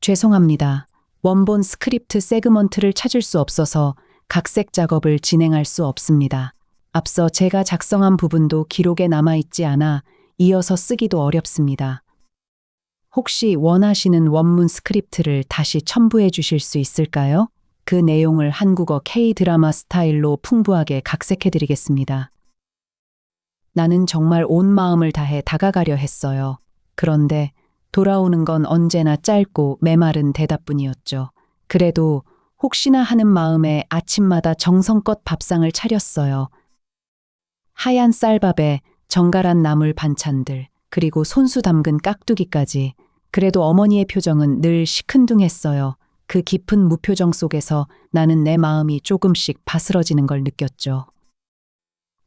죄송합니다. 원본 스크립트 세그먼트를 찾을 수 없어서 각색 작업을 진행할 수 없습니다. 앞서 제가 작성한 부분도 기록에 남아있지 않아 이어서 쓰기도 어렵습니다. 혹시 원하시는 원문 스크립트를 다시 첨부해 주실 수 있을까요? 그 내용을 한국어 K-드라마 스타일로 풍부하게 각색해 드리겠습니다. 나는 정말 온 마음을 다해 다가가려 했어요. 그런데 돌아오는 건 언제나 짧고 메마른 대답뿐이었죠. 그래도 혹시나 하는 마음에 아침마다 정성껏 밥상을 차렸어요. 하얀 쌀밥에 정갈한 나물 반찬들, 그리고 손수 담근 깍두기까지. 그래도 어머니의 표정은 늘 시큰둥했어요. 그 깊은 무표정 속에서 나는 내 마음이 조금씩 바스러지는 걸 느꼈죠.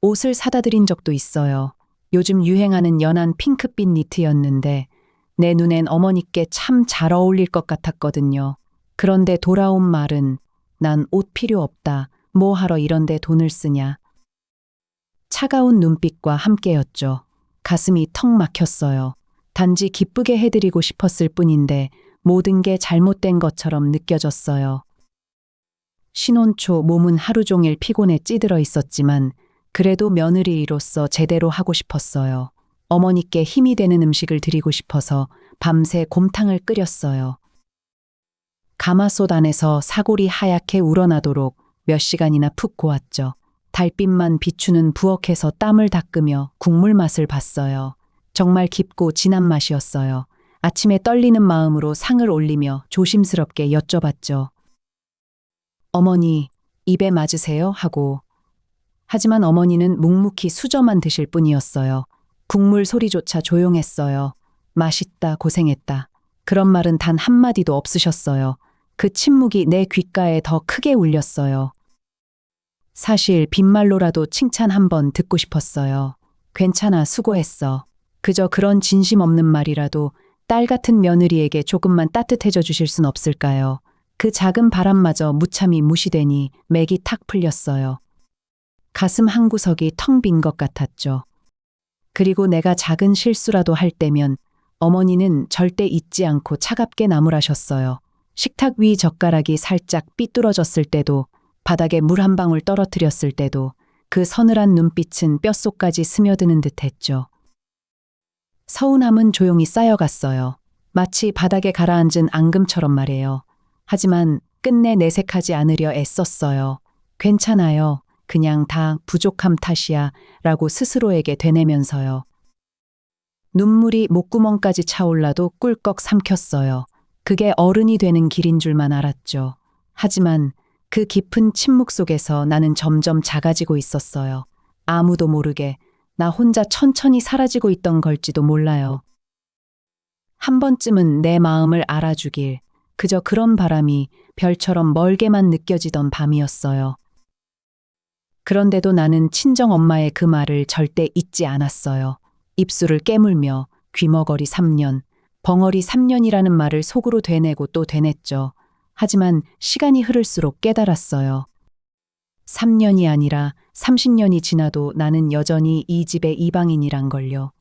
옷을 사다 드린 적도 있어요. 요즘 유행하는 연한 핑크빛 니트였는데 내 눈엔 어머니께 참 잘 어울릴 것 같았거든요. 그런데 돌아온 말은 난 옷 필요 없다. 뭐 하러 이런데 돈을 쓰냐. 차가운 눈빛과 함께였죠. 가슴이 턱 막혔어요. 단지 기쁘게 해드리고 싶었을 뿐인데 모든 게 잘못된 것처럼 느껴졌어요. 신혼 초 몸은 하루 종일 피곤에 찌들어 있었지만 그래도 며느리로서 제대로 하고 싶었어요. 어머니께 힘이 되는 음식을 드리고 싶어서 밤새 곰탕을 끓였어요. 가마솥 안에서 사골이 하얗게 우러나도록 몇 시간이나 푹 고았죠. 달빛만 비추는 부엌에서 땀을 닦으며 국물 맛을 봤어요. 정말 깊고 진한 맛이었어요. 아침에 떨리는 마음으로 상을 올리며 조심스럽게 여쭤봤죠. 어머니, 입에 맞으세요? 하고. 하지만 어머니는 묵묵히 수저만 드실 뿐이었어요. 국물 소리조차 조용했어요. 맛있다, 고생했다. 그런 말은 단 한마디도 없으셨어요. 그 침묵이 내 귓가에 더 크게 울렸어요. 사실 빈말로라도 칭찬 한번 듣고 싶었어요. 괜찮아, 수고했어. 그저 그런 진심 없는 말이라도 딸 같은 며느리에게 조금만 따뜻해져 주실 순 없을까요? 그 작은 바람마저 무참히 무시되니 맥이 탁 풀렸어요. 가슴 한구석이 텅 빈 것 같았죠. 그리고 내가 작은 실수라도 할 때면 어머니는 절대 잊지 않고 차갑게 나무라셨어요. 식탁 위 젓가락이 살짝 삐뚤어졌을 때도, 바닥에 물 한 방울 떨어뜨렸을 때도 그 서늘한 눈빛은 뼛속까지 스며드는 듯했죠. 서운함은 조용히 쌓여갔어요. 마치 바닥에 가라앉은 앙금처럼 말이에요. 하지만 끝내 내색하지 않으려 애썼어요. 괜찮아요. 그냥 다 부족함 탓이야 라고 스스로에게 되뇌면서요. 눈물이 목구멍까지 차올라도 꿀꺽 삼켰어요. 그게 어른이 되는 길인 줄만 알았죠. 하지만 그 깊은 침묵 속에서 나는 점점 작아지고 있었어요. 아무도 모르게 나 혼자 천천히 사라지고 있던 걸지도 몰라요. 한 번쯤은 내 마음을 알아주길, 그저 그런 바람이 별처럼 멀게만 느껴지던 밤이었어요. 그런데도 나는 친정 엄마의 그 말을 절대 잊지 않았어요. 입술을 깨물며 귀머거리 3년, 벙어리 3년이라는 말을 속으로 되뇌고 또 되냈죠. 하지만 시간이 흐를수록 깨달았어요. 3년이 아니라 30년이 지나도 나는 여전히 이 집의 이방인이란 걸요.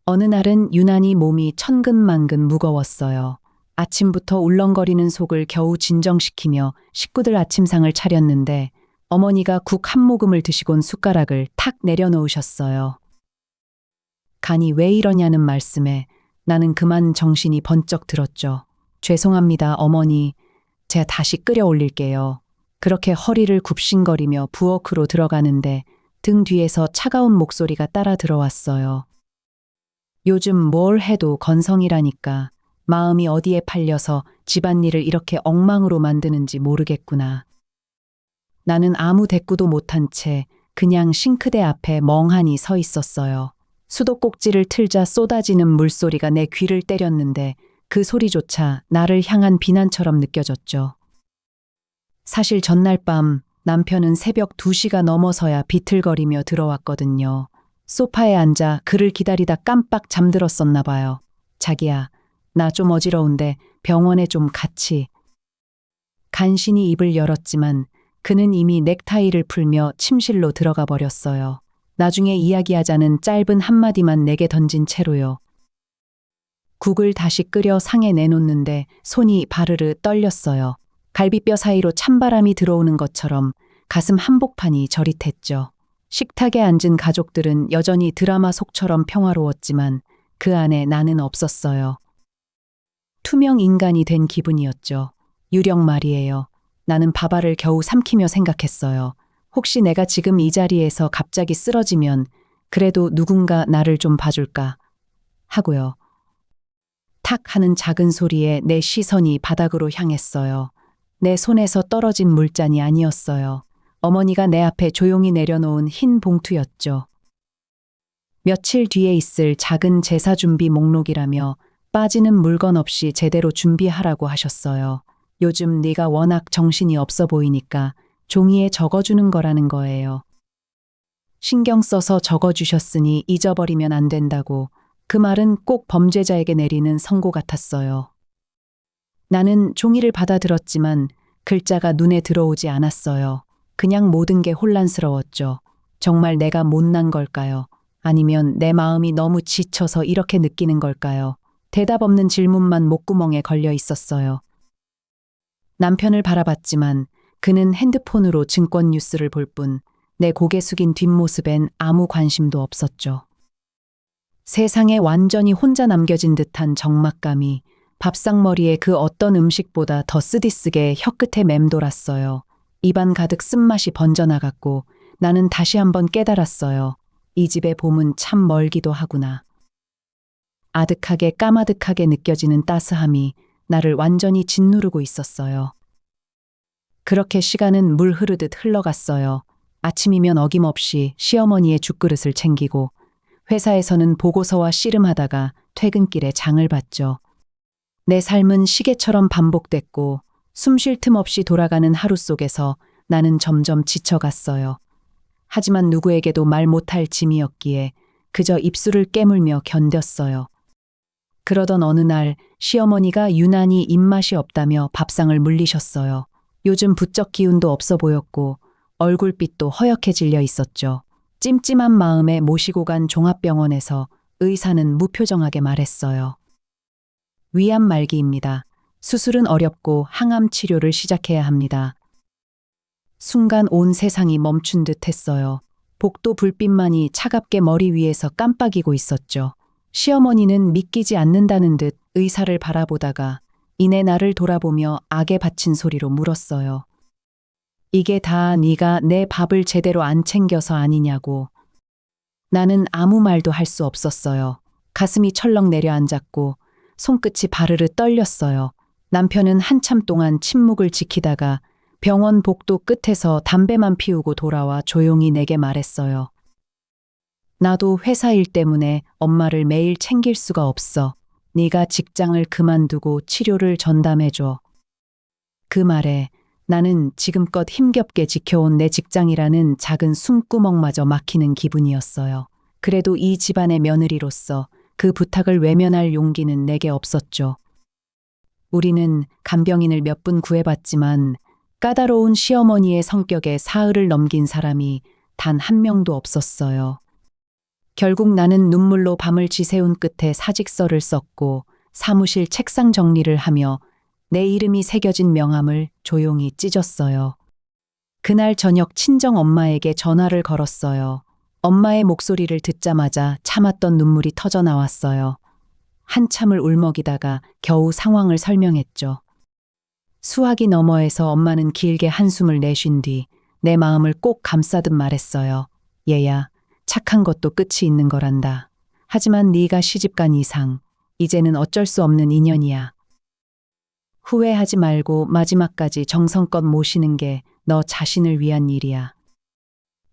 어느 날은 유난히 몸이 천근만근 무거웠어요. 아침부터 울렁거리는 속을 겨우 진정시키며 식구들 아침상을 차렸는데 어머니가 국 한 모금을 드시곤 숟가락을 탁 내려놓으셨어요. 간이 왜 이러냐는 말씀에 나는 그만 정신이 번쩍 들었죠. 죄송합니다, 어머니. 제가 다시 끓여 올릴게요. 그렇게 허리를 굽신거리며 부엌으로 들어가는데 등 뒤에서 차가운 목소리가 따라 들어왔어요. 요즘 뭘 해도 건성이라니까. 마음이 어디에 팔려서 집안일을 이렇게 엉망으로 만드는지 모르겠구나. 나는 아무 대꾸도 못한 채 그냥 싱크대 앞에 멍하니 서 있었어요. 수도꼭지를 틀자 쏟아지는 물소리가 내 귀를 때렸는데 그 소리조차 나를 향한 비난처럼 느껴졌죠. 사실 전날 밤 남편은 새벽 2시가 넘어서야 비틀거리며 들어왔거든요. 소파에 앉아 그를 기다리다 깜빡 잠들었었나 봐요. 자기야, 나 좀 어지러운데 병원에 좀 같이. 간신히 입을 열었지만 그는 이미 넥타이를 풀며 침실로 들어가 버렸어요. 나중에 이야기하자는 짧은 한마디만 내게 던진 채로요. 국을 다시 끓여 상에 내놓는데 손이 바르르 떨렸어요. 갈비뼈 사이로 찬바람이 들어오는 것처럼 가슴 한복판이 저릿했죠. 식탁에 앉은 가족들은 여전히 드라마 속처럼 평화로웠지만 그 안에 나는 없었어요. 투명 인간이 된 기분이었죠. 유령 말이에요. 나는 밥알을 겨우 삼키며 생각했어요. 혹시 내가 지금 이 자리에서 갑자기 쓰러지면 그래도 누군가 나를 좀 봐줄까 하고요. 탁 하는 작은 소리에 내 시선이 바닥으로 향했어요. 내 손에서 떨어진 물잔이 아니었어요. 어머니가 내 앞에 조용히 내려놓은 흰 봉투였죠. 며칠 뒤에 있을 작은 제사 준비 목록이라며 빠지는 물건 없이 제대로 준비하라고 하셨어요. 요즘 네가 워낙 정신이 없어 보이니까 종이에 적어주는 거라는 거예요. 신경 써서 적어주셨으니 잊어버리면 안 된다고. 그 말은 꼭 범죄자에게 내리는 선고 같았어요. 나는 종이를 받아들었지만 글자가 눈에 들어오지 않았어요. 그냥 모든 게 혼란스러웠죠. 정말 내가 못난 걸까요? 아니면 내 마음이 너무 지쳐서 이렇게 느끼는 걸까요? 대답 없는 질문만 목구멍에 걸려 있었어요. 남편을 바라봤지만 그는 핸드폰으로 증권 뉴스를 볼 뿐 내 고개 숙인 뒷모습엔 아무 관심도 없었죠. 세상에 완전히 혼자 남겨진 듯한 적막감이 밥상머리에 그 어떤 음식보다 더 쓰디쓰게 혀끝에 맴돌았어요. 입안 가득 쓴맛이 번져나갔고 나는 다시 한번 깨달았어요. 이 집의 봄은 참 멀기도 하구나. 아득하게 까마득하게 느껴지는 따스함이 나를 완전히 짓누르고 있었어요. 그렇게 시간은 물 흐르듯 흘러갔어요. 아침이면 어김없이 시어머니의 죽그릇을 챙기고 회사에서는 보고서와 씨름하다가 퇴근길에 장을 봤죠. 내 삶은 시계처럼 반복됐고 숨 쉴 틈 없이 돌아가는 하루 속에서 나는 점점 지쳐갔어요. 하지만 누구에게도 말 못할 짐이었기에 그저 입술을 깨물며 견뎠어요. 그러던 어느 날 시어머니가 유난히 입맛이 없다며 밥상을 물리셨어요. 요즘 부쩍 기운도 없어 보였고 얼굴빛도 허옇게 질려 있었죠. 찜찜한 마음에 모시고 간 종합병원에서 의사는 무표정하게 말했어요. 위암 말기입니다. 수술은 어렵고 항암 치료를 시작해야 합니다. 순간 온 세상이 멈춘 듯 했어요. 복도 불빛만이 차갑게 머리 위에서 깜빡이고 있었죠. 시어머니는 믿기지 않는다는 듯 의사를 바라보다가 이내 나를 돌아보며 악에 받친 소리로 물었어요. 이게 다 네가 내 밥을 제대로 안 챙겨서 아니냐고. 나는 아무 말도 할 수 없었어요. 가슴이 철렁 내려앉았고 손끝이 바르르 떨렸어요. 남편은 한참 동안 침묵을 지키다가 병원 복도 끝에서 담배만 피우고 돌아와 조용히 내게 말했어요. 나도 회사 일 때문에 엄마를 매일 챙길 수가 없어. 네가 직장을 그만두고 치료를 전담해줘. 그 말에 나는 지금껏 힘겹게 지켜온 내 직장이라는 작은 숨구멍마저 막히는 기분이었어요. 그래도 이 집안의 며느리로서 그 부탁을 외면할 용기는 내게 없었죠. 우리는 간병인을 몇 분 구해봤지만 까다로운 시어머니의 성격에 사흘을 넘긴 사람이 단 한 명도 없었어요. 결국 나는 눈물로 밤을 지새운 끝에 사직서를 썼고 사무실 책상 정리를 하며 내 이름이 새겨진 명함을 조용히 찢었어요. 그날 저녁 친정 엄마에게 전화를 걸었어요. 엄마의 목소리를 듣자마자 참았던 눈물이 터져 나왔어요. 한참을 울먹이다가 겨우 상황을 설명했죠. 수화기 너머에서 엄마는 길게 한숨을 내쉰 뒤 내 마음을 꼭 감싸듯 말했어요. 얘야, 착한 것도 끝이 있는 거란다. 하지만 네가 시집간 이상 이제는 어쩔 수 없는 인연이야. 후회하지 말고 마지막까지 정성껏 모시는 게 너 자신을 위한 일이야.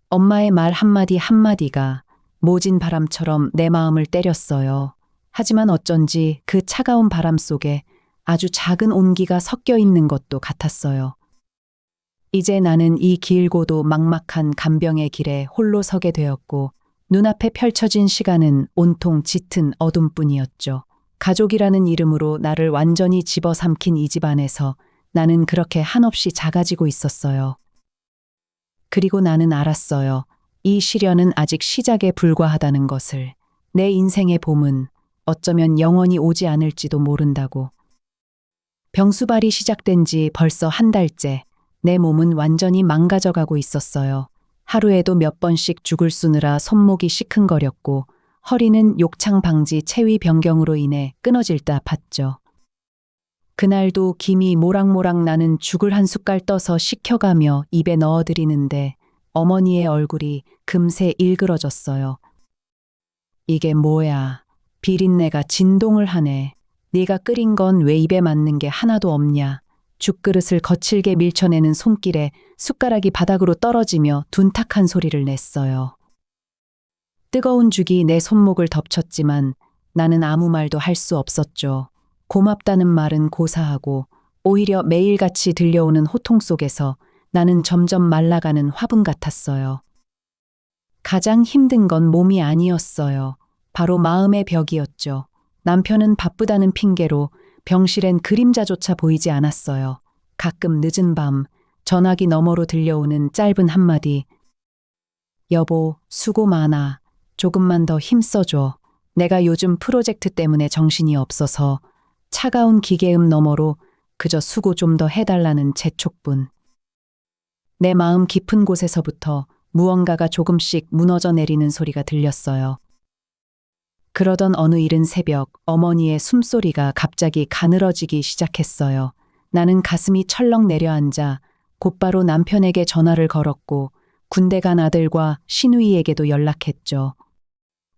엄마의 말 한마디 한마디가 모진 바람처럼 내 마음을 때렸어요. 하지만 어쩐지 그 차가운 바람 속에 아주 작은 온기가 섞여 있는 것도 같았어요. 이제 나는 이 길고도 막막한 간병의 길에 홀로 서게 되었고 눈앞에 펼쳐진 시간은 온통 짙은 어둠뿐이었죠. 가족이라는 이름으로 나를 완전히 집어삼킨 이 집안에서 나는 그렇게 한없이 작아지고 있었어요. 그리고 나는 알았어요. 이 시련은 아직 시작에 불과하다는 것을. 내 인생의 봄은 어쩌면 영원히 오지 않을지도 모른다고. 병수발이 시작된 지 벌써 한 달째. 내 몸은 완전히 망가져가고 있었어요. 하루에도 몇 번씩 죽을 쑤느라 손목이 시큰거렸고 허리는 욕창 방지 체위 변경으로 인해 끊어질 듯 아팠죠. 그날도 김이 모락모락 나는 죽을 한 숟갈 떠서 식혀가며 입에 넣어드리는데 어머니의 얼굴이 금세 일그러졌어요. 이게 뭐야. 비린내가 진동을 하네. 네가 끓인 건 왜 입에 맞는 게 하나도 없냐. 죽그릇을 거칠게 밀쳐내는 손길에 숟가락이 바닥으로 떨어지며 둔탁한 소리를 냈어요. 뜨거운 죽이 내 손목을 덮쳤지만 나는 아무 말도 할 수 없었죠. 고맙다는 말은 고사하고 오히려 매일같이 들려오는 호통 속에서 나는 점점 말라가는 화분 같았어요. 가장 힘든 건 몸이 아니었어요. 바로 마음의 벽이었죠. 남편은 바쁘다는 핑계로 병실엔 그림자조차 보이지 않았어요. 가끔 늦은 밤 전화기 너머로 들려오는 짧은 한마디. 여보, 수고 많아. 조금만 더 힘써줘. 내가 요즘 프로젝트 때문에 정신이 없어서. 차가운 기계음 너머로 그저 수고 좀 더 해달라는 재촉분. 내 마음 깊은 곳에서부터 무언가가 조금씩 무너져 내리는 소리가 들렸어요. 그러던 어느 이른 새벽 어머니의 숨소리가 갑자기 가늘어지기 시작했어요. 나는 가슴이 철렁 내려앉아 곧바로 남편에게 전화를 걸었고 군대 간 아들과 시누이에게도 연락했죠.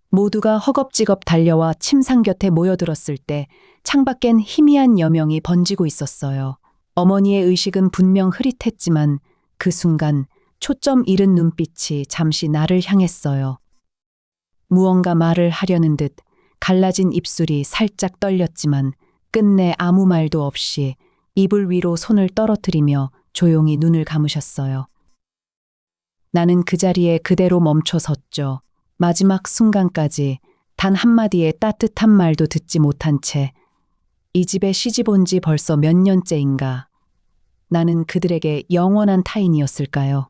모두가 허겁지겁 달려와 침상 곁에 모여들었을 때 창밖엔 희미한 여명이 번지고 있었어요. 어머니의 의식은 분명 흐릿했지만 그 순간 초점 잃은 눈빛이 잠시 나를 향했어요. 무언가 말을 하려는 듯 갈라진 입술이 살짝 떨렸지만 끝내 아무 말도 없이 이불 위로 손을 떨어뜨리며 조용히 눈을 감으셨어요. 나는 그 자리에 그대로 멈춰 섰죠. 마지막 순간까지 단 한마디의 따뜻한 말도 듣지 못한 채 이 집에 시집 온 지 벌써 몇 년째인가. 나는 그들에게 영원한 타인이었을까요?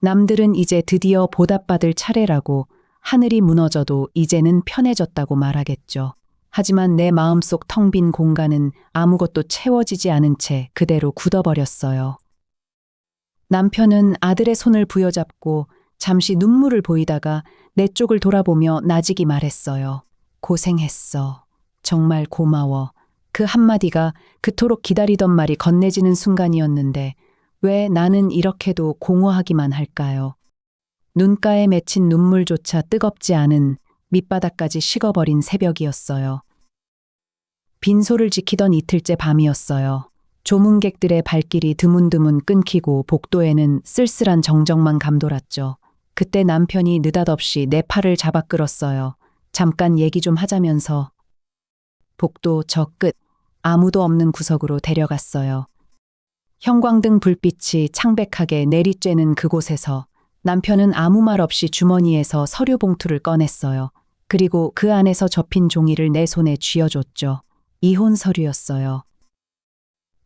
남들은 이제 드디어 보답받을 차례라고 하늘이 무너져도 이제는 편해졌다고 말하겠죠. 하지만 내 마음속 텅 빈 공간은 아무것도 채워지지 않은 채 그대로 굳어버렸어요. 남편은 아들의 손을 부여잡고 잠시 눈물을 보이다가 내 쪽을 돌아보며 나직이 말했어요. 고생했어. 정말 고마워. 그 한마디가 그토록 기다리던 말이 건네지는 순간이었는데 왜 나는 이렇게도 공허하기만 할까요? 눈가에 맺힌 눈물조차 뜨겁지 않은 밑바닥까지 식어버린 새벽이었어요. 빈소를 지키던 이틀째 밤이었어요. 조문객들의 발길이 드문드문 끊기고 복도에는 쓸쓸한 정적만 감돌았죠. 그때 남편이 느닷없이 내 팔을 잡아 끌었어요. 잠깐 얘기 좀 하자면서 복도 저 끝 아무도 없는 구석으로 데려갔어요. 형광등 불빛이 창백하게 내리쬐는 그곳에서 남편은 아무 말 없이 주머니에서 서류 봉투를 꺼냈어요. 그리고 그 안에서 접힌 종이를 내 손에 쥐어줬죠. 이혼 서류였어요.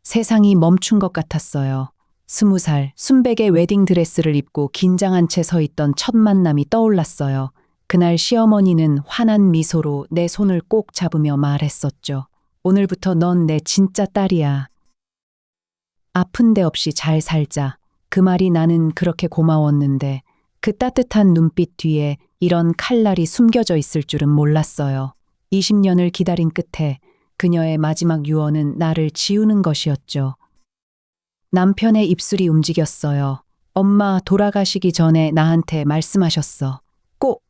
세상이 멈춘 것 같았어요. 20살 순백의 웨딩드레스를 입고 긴장한 채 서 있던 첫 만남이 떠올랐어요. 그날 시어머니는 환한 미소로 내 손을 꼭 잡으며 말했었죠. 오늘부터 넌 내 진짜 딸이야. 아픈 데 없이 잘 살자. 그 말이 나는 그렇게 고마웠는데 그 따뜻한 눈빛 뒤에 이런 칼날이 숨겨져 있을 줄은 몰랐어요. 20년을 기다린 끝에 그녀의 마지막 유언은 나를 지우는 것이었죠. 남편의 입술이 움직였어요. 엄마 돌아가시기 전에 나한테 말씀하셨어. 꼭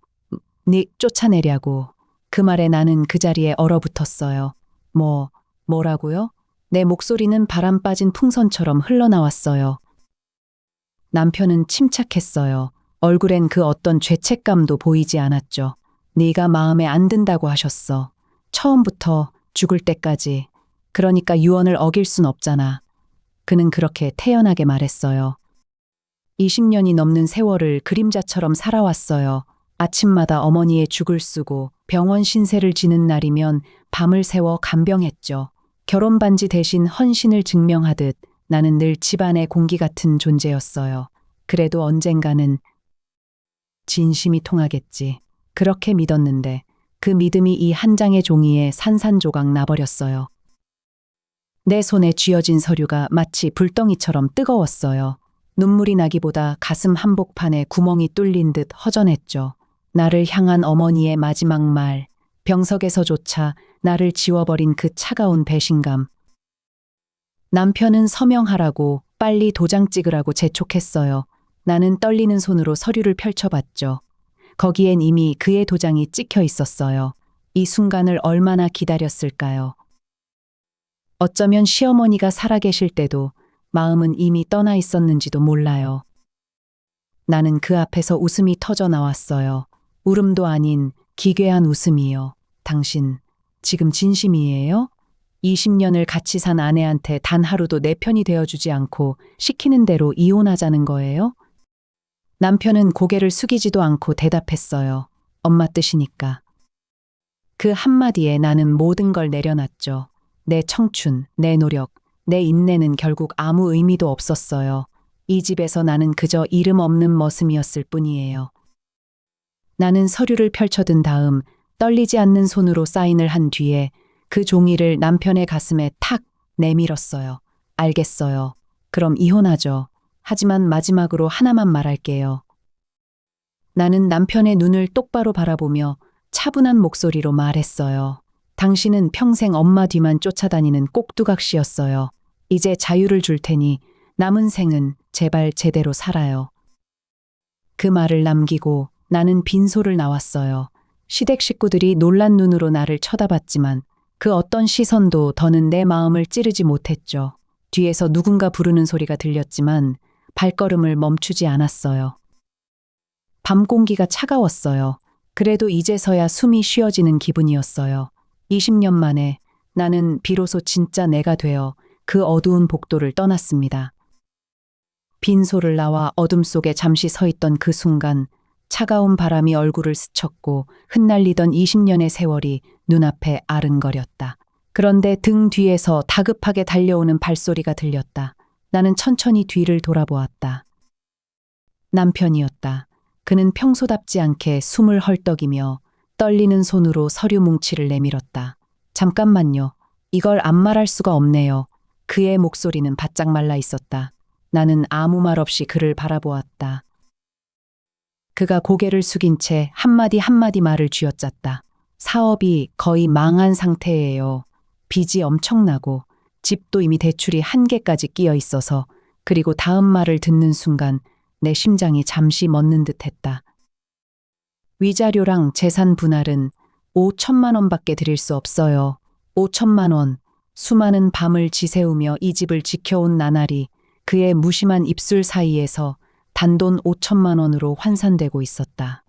닉 쫓아내려고. 그 말에 나는 그 자리에 얼어붙었어요. 뭐라고요? 내 목소리는 바람 빠진 풍선처럼 흘러나왔어요. 남편은 침착했어요. 얼굴엔 그 어떤 죄책감도 보이지 않았죠. 네가 마음에 안 든다고 하셨어. 처음부터 죽을 때까지. 그러니까 유언을 어길 순 없잖아. 그는 그렇게 태연하게 말했어요. 20년이 넘는 세월을 그림자처럼 살아왔어요. 아침마다 어머니의 죽을 쓰고 병원 신세를 지는 날이면 밤을 새워 간병했죠. 결혼 반지 대신 헌신을 증명하듯 나는 늘 집안의 공기 같은 존재였어요. 그래도 언젠가는 진심이 통하겠지. 그렇게 믿었는데 그 믿음이 이 한 장의 종이에 산산조각 나버렸어요. 내 손에 쥐어진 서류가 마치 불덩이처럼 뜨거웠어요. 눈물이 나기보다 가슴 한복판에 구멍이 뚫린 듯 허전했죠. 나를 향한 어머니의 마지막 말, 병석에서조차 나를 지워버린 그 차가운 배신감. 남편은 서명하라고, 빨리 도장 찍으라고 재촉했어요. 나는 떨리는 손으로 서류를 펼쳐봤죠. 거기엔 이미 그의 도장이 찍혀 있었어요. 이 순간을 얼마나 기다렸을까요? 어쩌면 시어머니가 살아계실 때도 마음은 이미 떠나 있었는지도 몰라요. 나는 그 앞에서 웃음이 터져 나왔어요. 울음도 아닌 기괴한 웃음이요. 당신, 지금 진심이에요? 20년을 같이 산 아내한테 단 하루도 내 편이 되어주지 않고 시키는 대로 이혼하자는 거예요? 남편은 고개를 숙이지도 않고 대답했어요. 엄마 뜻이니까. 그 한마디에 나는 모든 걸 내려놨죠. 내 청춘, 내 노력, 내 인내는 결국 아무 의미도 없었어요. 이 집에서 나는 그저 이름 없는 머슴이었을 뿐이에요. 나는 서류를 펼쳐든 다음 떨리지 않는 손으로 사인을 한 뒤에 그 종이를 남편의 가슴에 탁 내밀었어요. 알겠어요. 그럼 이혼하죠. 하지만 마지막으로 하나만 말할게요. 나는 남편의 눈을 똑바로 바라보며 차분한 목소리로 말했어요. 당신은 평생 엄마 뒤만 쫓아다니는 꼭두각시였어요. 이제 자유를 줄 테니 남은 생은 제발 제대로 살아요. 그 말을 남기고 나는 빈소를 나왔어요. 시댁 식구들이 놀란 눈으로 나를 쳐다봤지만 그 어떤 시선도 더는 내 마음을 찌르지 못했죠. 뒤에서 누군가 부르는 소리가 들렸지만 발걸음을 멈추지 않았어요. 밤 공기가 차가웠어요. 그래도 이제서야 숨이 쉬어지는 기분이었어요. 20년 만에 나는 비로소 진짜 내가 되어 그 어두운 복도를 떠났습니다. 빈소를 나와 어둠 속에 잠시 서 있던 그 순간 차가운 바람이 얼굴을 스쳤고 흩날리던 20년의 세월이 눈앞에 아른거렸다. 그런데 등 뒤에서 다급하게 달려오는 발소리가 들렸다. 나는 천천히 뒤를 돌아보았다. 남편이었다. 그는 평소답지 않게 숨을 헐떡이며 떨리는 손으로 서류 뭉치를 내밀었다. 잠깐만요. 이걸 안 말할 수가 없네요. 그의 목소리는 바짝 말라 있었다. 나는 아무 말 없이 그를 바라보았다. 그가 고개를 숙인 채 한마디 한마디 말을 쥐어짰다. 사업이 거의 망한 상태예요. 빚이 엄청나고 집도 이미 대출이 한 개까지 끼어 있어서. 그리고 다음 말을 듣는 순간 내 심장이 잠시 멎는 듯했다. 위자료랑 재산 분할은 5천만 원밖에 드릴 수 없어요. 5천만 원. 수많은 밤을 지새우며 이 집을 지켜온 나날이 그의 무심한 입술 사이에서 단돈 5천만 원으로 환산되고 있었다.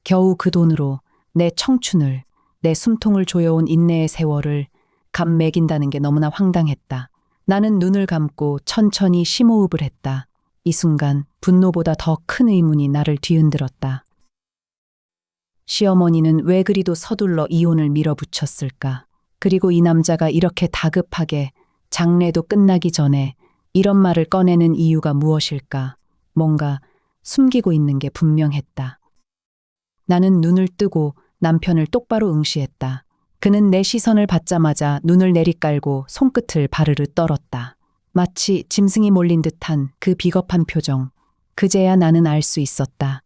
겨우 그 돈으로 내 청춘을, 내 숨통을 조여온 인내의 세월을 값 매긴다는 게 너무나 황당했다. 나는 눈을 감고 천천히 심호흡을 했다. 이 순간 분노보다 더 큰 의문이 나를 뒤흔들었다. 시어머니는 왜 그리도 서둘러 이혼을 밀어붙였을까? 그리고 이 남자가 이렇게 다급하게 장례도 끝나기 전에 이런 말을 꺼내는 이유가 무엇일까? 뭔가 숨기고 있는 게 분명했다. 나는 눈을 뜨고 남편을 똑바로 응시했다. 그는 내 시선을 받자마자 눈을 내리깔고 손끝을 바르르 떨었다. 마치 짐승이 몰린 듯한 그 비겁한 표정. 그제야 나는 알 수 있었다.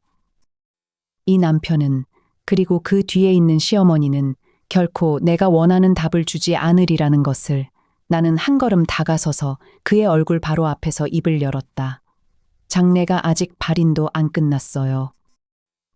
이 남편은, 그리고 그 뒤에 있는 시어머니는 결코 내가 원하는 답을 주지 않으리라는 것을. 나는 한 걸음 다가서서 그의 얼굴 바로 앞에서 입을 열었다. 장례가 아직 발인도 안 끝났어요.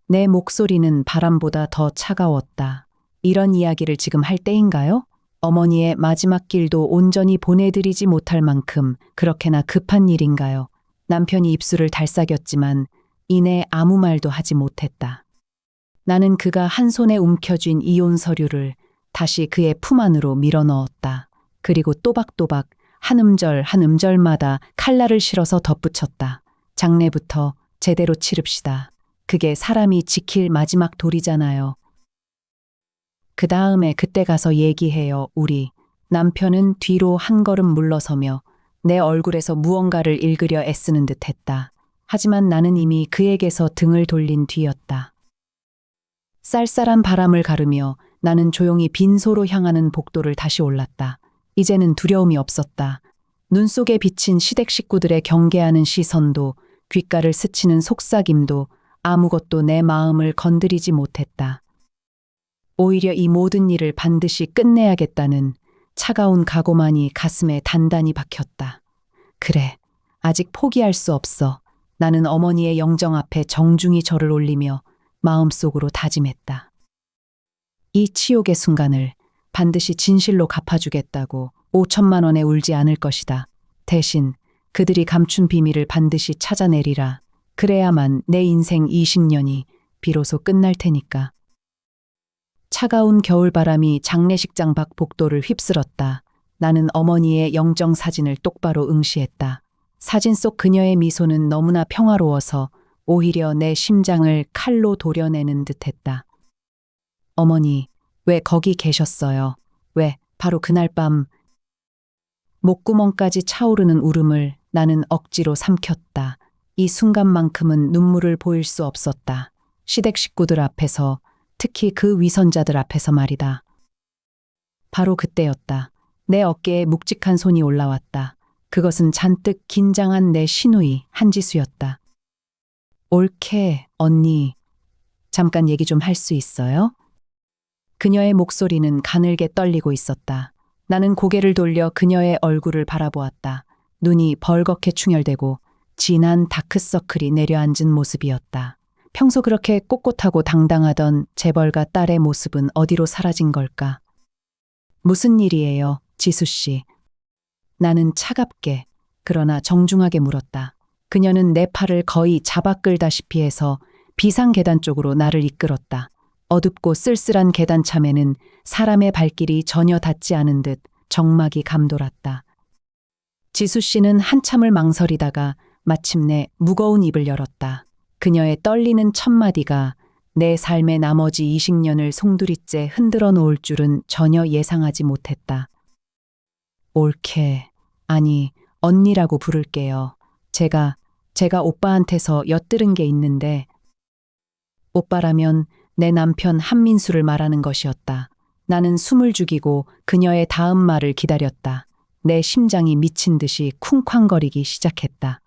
내 목소리는 바람보다 더 차가웠다. 이런 이야기를 지금 할 때인가요? 어머니의 마지막 길도 온전히 보내드리지 못할 만큼 그렇게나 급한 일인가요? 남편이 입술을 달싹였지만 이내 아무 말도 하지 못했다. 나는 그가 한 손에 움켜쥔 이혼 서류를 다시 그의 품 안으로 밀어넣었다. 그리고 또박또박 한 음절 한 음절마다 칼날을 실어서 덧붙였다. 장례부터 제대로 치릅시다. 그게 사람이 지킬 마지막 도리잖아요. 그 다음에 그때 가서 얘기해요, 우리. 남편은 뒤로 한 걸음 물러서며 내 얼굴에서 무언가를 읽으려 애쓰는 듯 했다. 하지만 나는 이미 그에게서 등을 돌린 뒤였다. 쌀쌀한 바람을 가르며 나는 조용히 빈소로 향하는 복도를 다시 올랐다. 이제는 두려움이 없었다. 눈 속에 비친 시댁 식구들의 경계하는 시선도, 귓가를 스치는 속삭임도 아무것도 내 마음을 건드리지 못했다. 오히려 이 모든 일을 반드시 끝내야겠다는 차가운 각오만이 가슴에 단단히 박혔다. 그래, 아직 포기할 수 없어. 나는 어머니의 영정 앞에 정중히 절을 올리며 마음속으로 다짐했다. 이 치욕의 순간을 반드시 진실로 갚아주겠다고 5천만 원에 울지 않을 것이다. 대신 그들이 감춘 비밀을 반드시 찾아내리라. 그래야만 내 인생 20년이 비로소 끝날 테니까. 차가운 겨울바람이 장례식장 밖 복도를 휩쓸었다. 나는 어머니의 영정 사진을 똑바로 응시했다. 사진 속 그녀의 미소는 너무나 평화로워서 오히려 내 심장을 칼로 도려내는 듯했다. 어머니, 왜 거기 계셨어요? 왜 바로 그날 밤. 목구멍까지 차오르는 울음을 나는 억지로 삼켰다. 이 순간만큼은 눈물을 보일 수 없었다. 시댁 식구들 앞에서, 특히 그 위선자들 앞에서 말이다. 바로 그때였다. 내 어깨에 묵직한 손이 올라왔다. 그것은 잔뜩 긴장한 내 시누이 한지수였다. 옳게, 언니. 잠깐 얘기 좀 할 수 있어요? 그녀의 목소리는 가늘게 떨리고 있었다. 나는 고개를 돌려 그녀의 얼굴을 바라보았다. 눈이 벌겋게 충혈되고 진한 다크서클이 내려앉은 모습이었다. 평소 그렇게 꼿꼿하고 당당하던 재벌가 딸의 모습은 어디로 사라진 걸까? 무슨 일이에요, 지수 씨? 나는 차갑게, 그러나 정중하게 물었다. 그녀는 내 팔을 거의 잡아 끌다시피 해서 비상계단 쪽으로 나를 이끌었다. 어둡고 쓸쓸한 계단 참에는 사람의 발길이 전혀 닿지 않은 듯 적막이 감돌았다. 지수 씨는 한참을 망설이다가 마침내 무거운 입을 열었다. 그녀의 떨리는 첫마디가 내 삶의 나머지 20년을 송두리째 흔들어 놓을 줄은 전혀 예상하지 못했다. 옳게, 아니, 언니라고 부를게요. 제가 오빠한테서 엿들은 게 있는데, 오빠라면 내 남편 한민수를 말하는 것이었다. 나는 숨을 죽이고 그녀의 다음 말을 기다렸다. 내 심장이 미친 듯이 쿵쾅거리기 시작했다.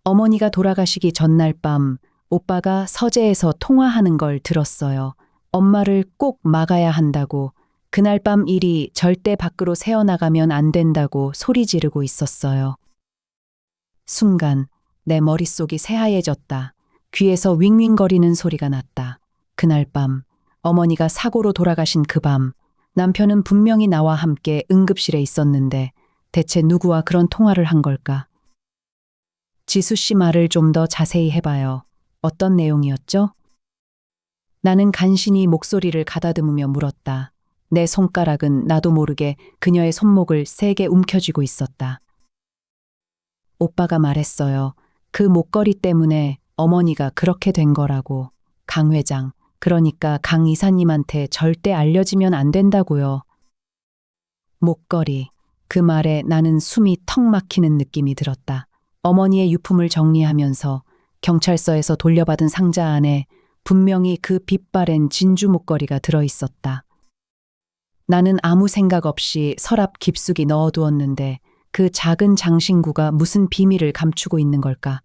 어머니가 돌아가시기 전날 밤 오빠가 서재에서 통화하는 걸 들었어요. 엄마를 꼭 막아야 한다고, 그날 밤 일이 절대 밖으로 새어나가면 안 된다고 소리 지르고 있었어요. 순간 내 머릿속이 새하얘졌다. 귀에서 윙윙거리는 소리가 났다. 그날 밤, 어머니가 사고로 돌아가신 그 밤, 남편은 분명히 나와 함께 응급실에 있었는데 대체 누구와 그런 통화를 한 걸까? 지수 씨 말을 좀 더 자세히 해봐요. 어떤 내용이었죠? 나는 간신히 목소리를 가다듬으며 물었다. 내 손가락은 나도 모르게 그녀의 손목을 세게 움켜쥐고 있었다. 오빠가 말했어요. 그 목걸이 때문에 어머니가 그렇게 된 거라고. 강 회장, 그러니까 강 이사님한테 절대 알려지면 안 된다고요. 목걸이. 그 말에 나는 숨이 턱 막히는 느낌이 들었다. 어머니의 유품을 정리하면서 경찰서에서 돌려받은 상자 안에 분명히 그 빛바랜 진주 목걸이가 들어있었다. 나는 아무 생각 없이 서랍 깊숙이 넣어두었는데 그 작은 장신구가 무슨 비밀을 감추고 있는 걸까?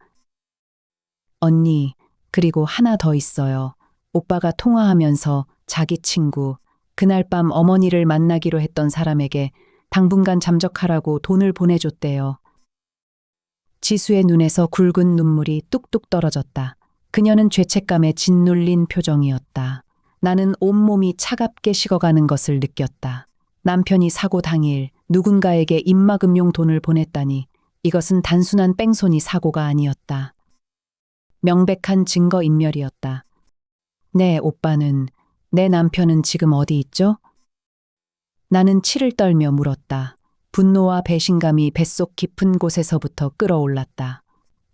언니, 그리고 하나 더 있어요. 오빠가 통화하면서 자기 친구, 그날 밤 어머니를 만나기로 했던 사람에게 당분간 잠적하라고 돈을 보내줬대요. 지수의 눈에서 굵은 눈물이 뚝뚝 떨어졌다. 그녀는 죄책감에 짓눌린 표정이었다. 나는 온몸이 차갑게 식어가는 것을 느꼈다. 남편이 사고 당일 누군가에게 입막음용 돈을 보냈다니, 이것은 단순한 뺑소니 사고가 아니었다. 명백한 증거인멸이었다. 내 오빠는, 내 남편은 지금 어디 있죠? 나는 치를 떨며 물었다. 분노와 배신감이 뱃속 깊은 곳에서부터 끌어올랐다.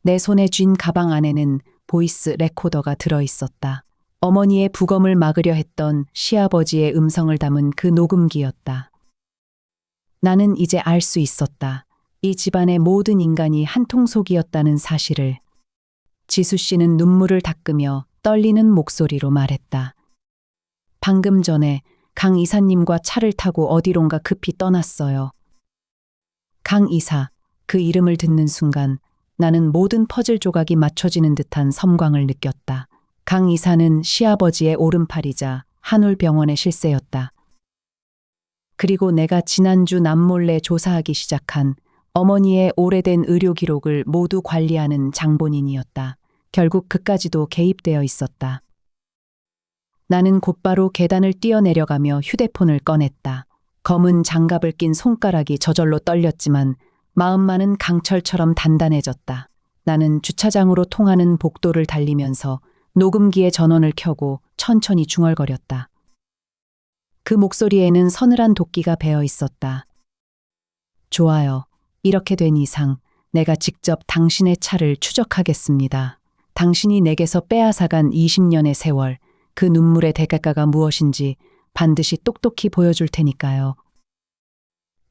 내 손에 쥔 가방 안에는 보이스 레코더가 들어있었다. 어머니의 부검을 막으려 했던 시아버지의 음성을 담은 그 녹음기였다. 나는 이제 알 수 있었다. 이 집안의 모든 인간이 한통속이었다는 사실을. 지수 씨는 눈물을 닦으며 떨리는 목소리로 말했다. 방금 전에 강 이사님과 차를 타고 어디론가 급히 떠났어요. 강 이사, 그 이름을 듣는 순간 나는 모든 퍼즐 조각이 맞춰지는 듯한 섬광을 느꼈다. 강 이사는 시아버지의 오른팔이자 한울병원의 실세였다. 그리고 내가 지난주 남몰래 조사하기 시작한 어머니의 오래된 의료 기록을 모두 관리하는 장본인이었다. 결국 그까지도 개입되어 있었다. 나는 곧바로 계단을 뛰어내려가며 휴대폰을 꺼냈다. 검은 장갑을 낀 손가락이 저절로 떨렸지만 마음만은 강철처럼 단단해졌다. 나는 주차장으로 통하는 복도를 달리면서 녹음기에 전원을 켜고 천천히 중얼거렸다. 그 목소리에는 서늘한 도끼가 배어 있었다. 좋아요. 이렇게 된 이상 내가 직접 당신의 차를 추적하겠습니다. 당신이 내게서 빼앗아간 20년의 세월, 그 눈물의 대가가 무엇인지 반드시 똑똑히 보여줄 테니까요.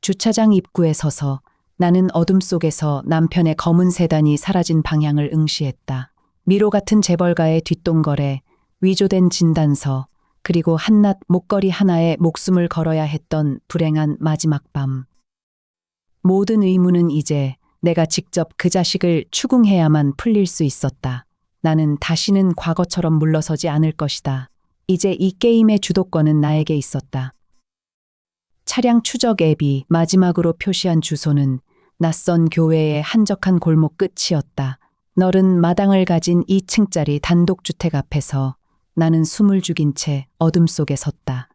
주차장 입구에 서서 나는 어둠 속에서 남편의 검은 세단이 사라진 방향을 응시했다. 미로 같은 재벌가의 뒷동거래, 위조된 진단서, 그리고 한낱 목걸이 하나에 목숨을 걸어야 했던 불행한 마지막 밤. 모든 의문은 이제 내가 직접 그 자식을 추궁해야만 풀릴 수 있었다. 나는 다시는 과거처럼 물러서지 않을 것이다. 이제 이 게임의 주도권은 나에게 있었다. 차량 추적 앱이 마지막으로 표시한 주소는 낯선 교회의 한적한 골목 끝이었다. 넓은 마당을 가진 2층짜리 단독주택 앞에서 나는 숨을 죽인 채 어둠 속에 섰다.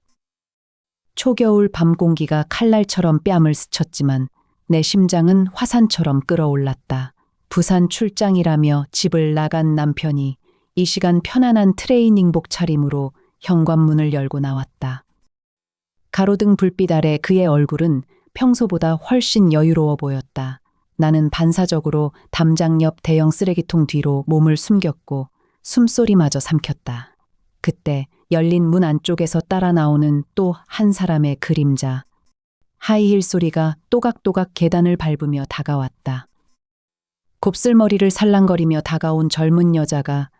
초겨울 밤 공기가 칼날처럼 뺨을 스쳤지만 내 심장은 화산처럼 끓어올랐다. 부산 출장이라며 집을 나간 남편이 이 시간 편안한 트레이닝복 차림으로 현관문을 열고 나왔다. 가로등 불빛 아래 그의 얼굴은 평소보다 훨씬 여유로워 보였다. 나는 반사적으로 담장 옆 대형 쓰레기통 뒤로 몸을 숨겼고 숨소리마저 삼켰다. 그때 열린 문 안쪽에서 따라 나오는 또 한 사람의 그림자. 하이힐 소리가 또각또각 계단을 밟으며 다가왔다. 곱슬머리를 살랑거리며 다가온 젊은 여자가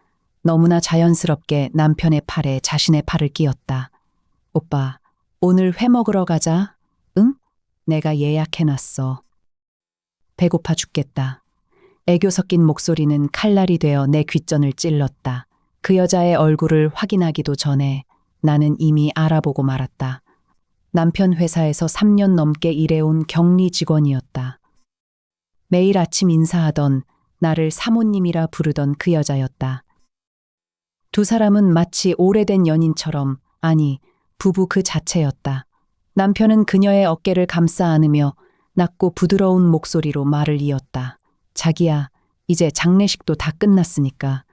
너무나 자연스럽게 남편의 팔에 자신의 팔을 끼웠다. 오빠, 오늘 회 먹으러 가자. 응? 내가 예약해놨어. 배고파 죽겠다. 애교 섞인 목소리는 칼날이 되어 내 귓전을 찔렀다. 그 여자의 얼굴을 확인하기도 전에 나는 이미 알아보고 말았다. 남편 회사에서 3년 넘게 일해온 격리 직원이었다. 매일 아침 인사하던 나를 사모님이라 부르던 그 여자였다. 두 사람은 마치 오래된 연인처럼, 아니, 부부 그 자체였다. 남편은 그녀의 어깨를 감싸 안으며 낮고 부드러운 목소리로 말을 이었다. 자기야, 이제 장례식도 다 끝났으니까.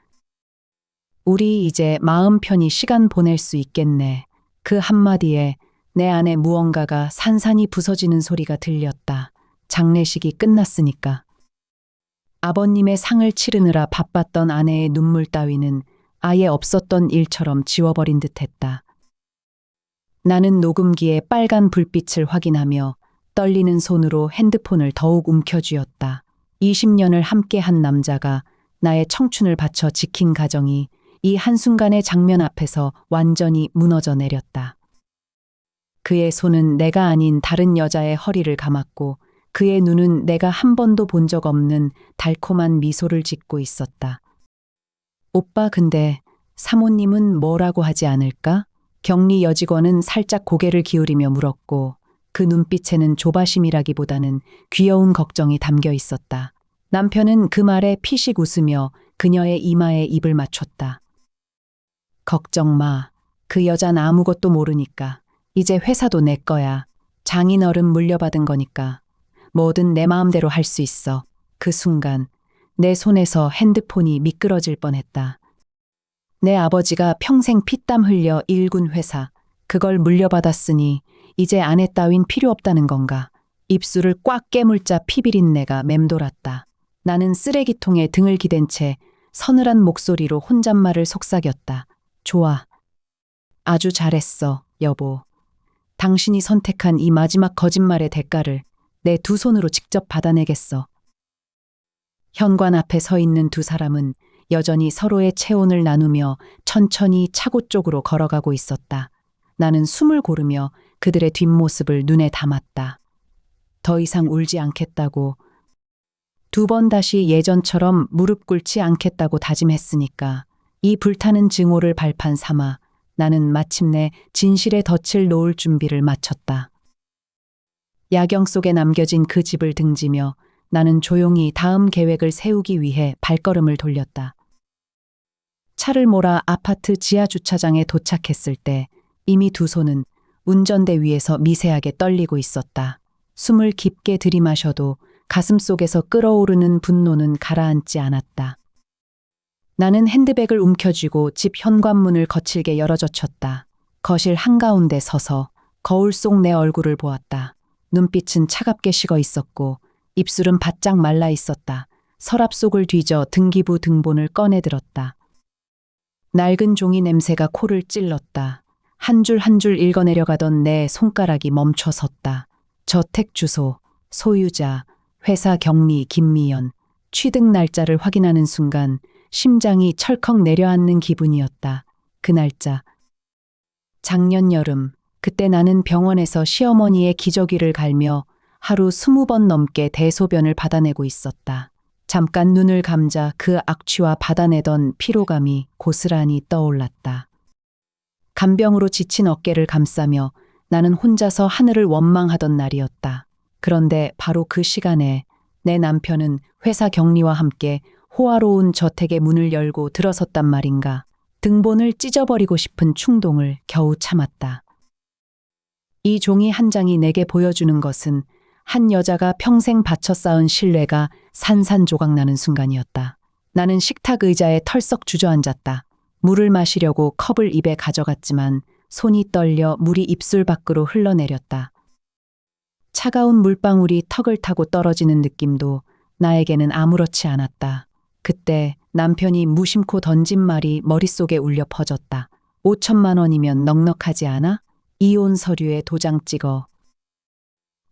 우리 이제 마음 편히 시간 보낼 수 있겠네. 그 한마디에 내 안에 무언가가 산산이 부서지는 소리가 들렸다. 장례식이 끝났으니까. 아버님의 상을 치르느라 바빴던 아내의 눈물 따위는 아예 없었던 일처럼 지워버린 듯했다. 나는 녹음기에 빨간 불빛을 확인하며 떨리는 손으로 핸드폰을 더욱 움켜쥐었다. 20년을 함께한 남자가 나의 청춘을 바쳐 지킨 가정이 이 한순간의 장면 앞에서 완전히 무너져 내렸다. 그의 손은 내가 아닌 다른 여자의 허리를 감았고 그의 눈은 내가 한 번도 본 적 없는 달콤한 미소를 짓고 있었다. 오빠, 근데 사모님은 뭐라고 하지 않을까? 격리 여직원은 살짝 고개를 기울이며 물었고 그 눈빛에는 조바심이라기보다는 귀여운 걱정이 담겨 있었다. 남편은 그 말에 피식 웃으며 그녀의 이마에 입을 맞췄다. 걱정 마. 그 여잔 아무것도 모르니까. 이제 회사도 내 거야. 장인어른 물려받은 거니까. 뭐든 내 마음대로 할 수 있어. 그 순간 내 손에서 핸드폰이 미끄러질 뻔했다. 내 아버지가 평생 피땀 흘려 일군 회사, 그걸 물려받았으니 이제 아내 따윈 필요 없다는 건가. 입술을 꽉 깨물자 피비린내가 맴돌았다. 나는 쓰레기통에 등을 기댄 채 서늘한 목소리로 혼잣말을 속삭였다. 좋아. 아주 잘했어, 여보. 당신이 선택한 이 마지막 거짓말의 대가를 내 두 손으로 직접 받아내겠어. 현관 앞에 서 있는 두 사람은 여전히 서로의 체온을 나누며 천천히 차고 쪽으로 걸어가고 있었다. 나는 숨을 고르며 그들의 뒷모습을 눈에 담았다. 더 이상 울지 않겠다고, 두 번 다시 예전처럼 무릎 꿇지 않겠다고 다짐했으니까 이 불타는 증오를 발판 삼아 나는 마침내 진실의 덫을 놓을 준비를 마쳤다. 야경 속에 남겨진 그 집을 등지며 나는 조용히 다음 계획을 세우기 위해 발걸음을 돌렸다. 차를 몰아 아파트 지하 주차장에 도착했을 때 이미 두 손은 운전대 위에서 미세하게 떨리고 있었다. 숨을 깊게 들이마셔도 가슴 속에서 끓어오르는 분노는 가라앉지 않았다. 나는 핸드백을 움켜쥐고 집 현관문을 거칠게 열어젖혔다. 거실 한가운데 서서 거울 속 내 얼굴을 보았다. 눈빛은 차갑게 식어 있었고 입술은 바짝 말라 있었다. 서랍 속을 뒤져 등기부 등본을 꺼내들었다. 낡은 종이 냄새가 코를 찔렀다. 한 줄 한 줄 읽어내려가던 내 손가락이 멈춰 섰다. 저택 주소, 소유자, 회사 격리 김미연, 취득 날짜를 확인하는 순간 심장이 철컥 내려앉는 기분이었다. 그 날짜. 작년 여름, 그때 나는 병원에서 시어머니의 기저귀를 갈며 하루 20번 넘게 대소변을 받아내고 있었다. 잠깐 눈을 감자 그 악취와 받아내던 피로감이 고스란히 떠올랐다. 간병으로 지친 어깨를 감싸며 나는 혼자서 하늘을 원망하던 날이었다. 그런데 바로 그 시간에 내 남편은 회사 격리와 함께 호화로운 저택의 문을 열고 들어섰단 말인가. 등본을 찢어버리고 싶은 충동을 겨우 참았다. 이 종이 한 장이 내게 보여주는 것은 한 여자가 평생 바쳐 쌓은 신뢰가 산산조각나는 순간이었다. 나는 식탁 의자에 털썩 주저앉았다. 물을 마시려고 컵을 입에 가져갔지만 손이 떨려 물이 입술 밖으로 흘러내렸다. 차가운 물방울이 턱을 타고 떨어지는 느낌도 나에게는 아무렇지 않았다. 그때 남편이 무심코 던진 말이 머릿속에 울려 퍼졌다. 5천만 원이면 넉넉하지 않아? 이혼 서류에 도장 찍어.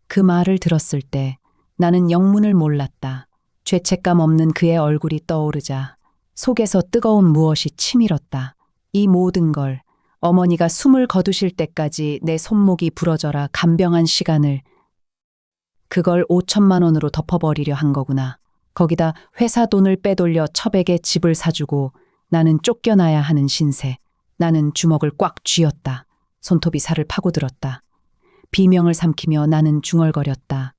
그 말을 들었을 때 나는 영문을 몰랐다. 죄책감 없는 그의 얼굴이 떠오르자 속에서 뜨거운 무엇이 치밀었다. 이 모든 걸 어머니가 숨을 거두실 때까지 내 손목이 부러져라 간병한 시간을 그걸 5천만 원으로 덮어버리려 한 거구나. 거기다 회사 돈을 빼돌려 첩에게 집을 사주고 나는 쫓겨나야 하는 신세. 나는 주먹을 꽉 쥐었다. 손톱이 살을 파고들었다. 비명을 삼키며 나는 중얼거렸다.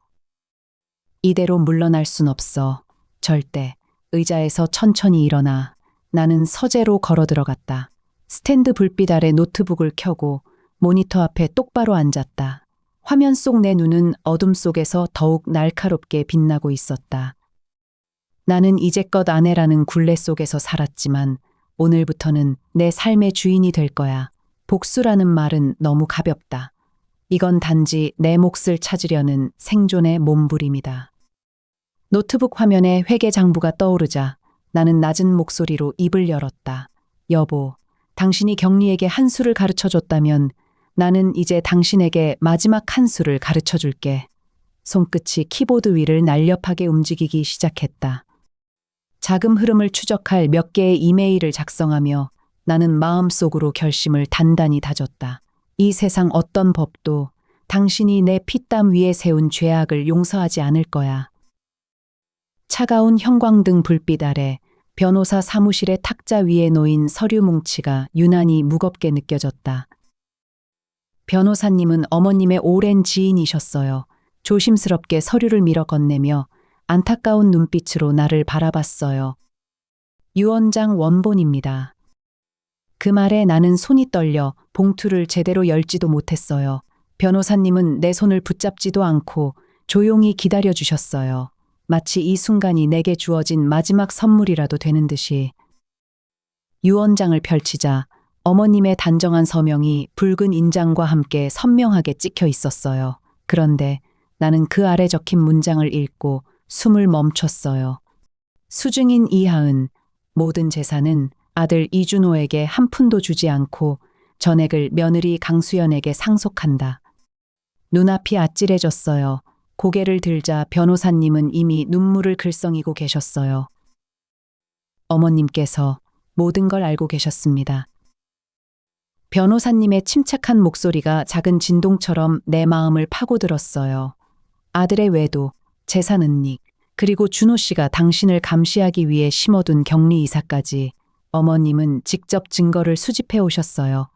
이대로 물러날 순 없어. 절대. 의자에서 천천히 일어나. 나는 서재로 걸어 들어갔다. 스탠드 불빛 아래 노트북을 켜고 모니터 앞에 똑바로 앉았다. 화면 속 내 눈은 어둠 속에서 더욱 날카롭게 빛나고 있었다. 나는 이제껏 아내라는 굴레 속에서 살았지만 오늘부터는 내 삶의 주인이 될 거야. 복수라는 말은 너무 가볍다. 이건 단지 내 몫을 찾으려는 생존의 몸부림이다. 노트북 화면에 회계 장부가 떠오르자 나는 낮은 목소리로 입을 열었다. 여보, 당신이 경리에게 한 수를 가르쳐줬다면 나는 이제 당신에게 마지막 한 수를 가르쳐줄게. 손끝이 키보드 위를 날렵하게 움직이기 시작했다. 자금 흐름을 추적할 몇 개의 이메일을 작성하며 나는 마음속으로 결심을 단단히 다졌다. 이 세상 어떤 법도 당신이 내 피땀 위에 세운 죄악을 용서하지 않을 거야. 차가운 형광등 불빛 아래 변호사 사무실의 탁자 위에 놓인 서류 뭉치가 유난히 무겁게 느껴졌다. 변호사님은 어머님의 오랜 지인이셨어요. 조심스럽게 서류를 밀어 건네며 안타까운 눈빛으로 나를 바라봤어요. 유언장 원본입니다. 그 말에 나는 손이 떨려 봉투를 제대로 열지도 못했어요. 변호사님은 내 손을 붙잡지도 않고 조용히 기다려주셨어요. 마치 이 순간이 내게 주어진 마지막 선물이라도 되는 듯이. 유언장을 펼치자 어머님의 단정한 서명이 붉은 인장과 함께 선명하게 찍혀 있었어요. 그런데 나는 그 아래 적힌 문장을 읽고 숨을 멈췄어요. 수증인 이하은, 모든 재산은 아들 이준호에게 한 푼도 주지 않고 전액을 며느리 강수연에게 상속한다. 눈앞이 아찔해졌어요. 고개를 들자 변호사님은 이미 눈물을 글썽이고 계셨어요. 어머님께서 모든 걸 알고 계셨습니다. 변호사님의 침착한 목소리가 작은 진동처럼 내 마음을 파고들었어요. 아들의 외도, 재산 은닉, 그리고 준호 씨가 당신을 감시하기 위해 심어둔 격리 이사까지 어머님은 직접 증거를 수집해 오셨어요.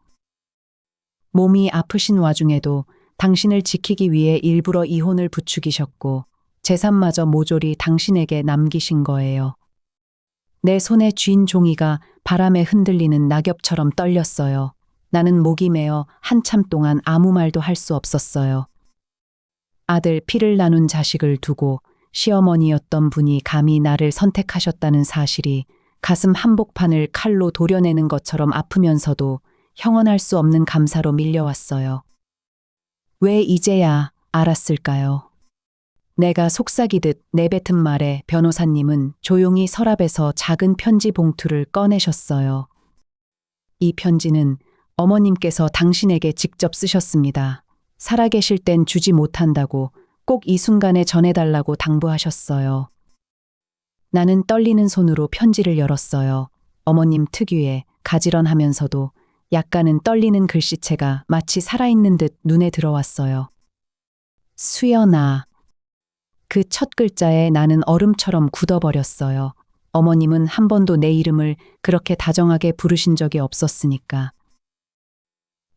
몸이 아프신 와중에도 당신을 지키기 위해 일부러 이혼을 부추기셨고 재산마저 모조리 당신에게 남기신 거예요. 내 손에 쥔 종이가 바람에 흔들리는 낙엽처럼 떨렸어요. 나는 목이 메어 한참 동안 아무 말도 할 수 없었어요. 아들 피를 나눈 자식을 두고 시어머니였던 분이 감히 나를 선택하셨다는 사실이 가슴 한복판을 칼로 도려내는 것처럼 아프면서도 형언할 수 없는 감사로 밀려왔어요. 왜 이제야 알았을까요? 내가 속삭이듯 내뱉은 말에 변호사님은 조용히 서랍에서 작은 편지 봉투를 꺼내셨어요. 이 편지는 어머님께서 당신에게 직접 쓰셨습니다. 살아계실 땐 주지 못한다고 꼭 이 순간에 전해달라고 당부하셨어요. 나는 떨리는 손으로 편지를 열었어요. 어머님 특유의 가지런하면서도 약간은 떨리는 글씨체가 마치 살아있는 듯 눈에 들어왔어요. 수연아. 그 첫 글자에 나는 얼음처럼 굳어버렸어요. 어머님은 한 번도 내 이름을 그렇게 다정하게 부르신 적이 없었으니까.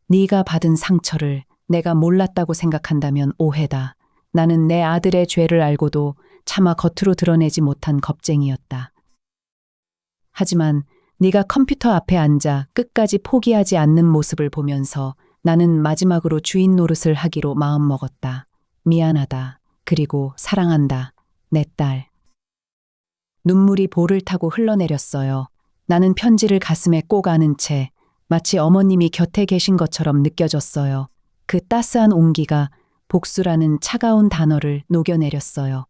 네가 받은 상처를 내가 몰랐다고 생각한다면 오해다. 나는 내 아들의 죄를 알고도 차마 겉으로 드러내지 못한 겁쟁이였다. 하지만 네가 컴퓨터 앞에 앉아 끝까지 포기하지 않는 모습을 보면서 나는 마지막으로 주인 노릇을 하기로 마음먹었다. 미안하다. 그리고 사랑한다. 내 딸. 눈물이 볼을 타고 흘러내렸어요. 나는 편지를 가슴에 꼭 안은 채 마치 어머님이 곁에 계신 것처럼 느껴졌어요. 그 따스한 온기가 복수라는 차가운 단어를 녹여내렸어요.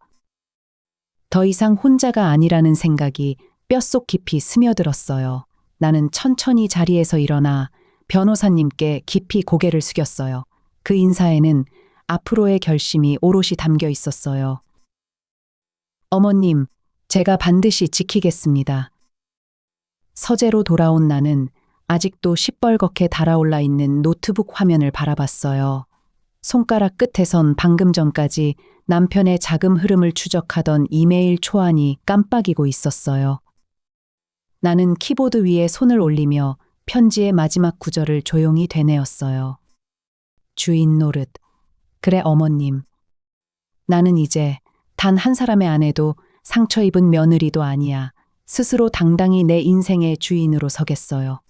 더 이상 혼자가 아니라는 생각이 뼛속 깊이 스며들었어요. 나는 천천히 자리에서 일어나 변호사님께 깊이 고개를 숙였어요. 그 인사에는 앞으로의 결심이 오롯이 담겨 있었어요. 어머님, 제가 반드시 지키겠습니다. 서재로 돌아온 나는 아직도 시뻘겋게 달아올라 있는 노트북 화면을 바라봤어요. 손가락 끝에선 방금 전까지 남편의 자금 흐름을 추적하던 이메일 초안이 깜빡이고 있었어요. 나는 키보드 위에 손을 올리며 편지의 마지막 구절을 조용히 되뇌었어요. 주인 노릇. 그래 어머님. 나는 이제 단 한 사람의 아내도 상처 입은 며느리도 아니야. 스스로 당당히 내 인생의 주인으로 서겠어요.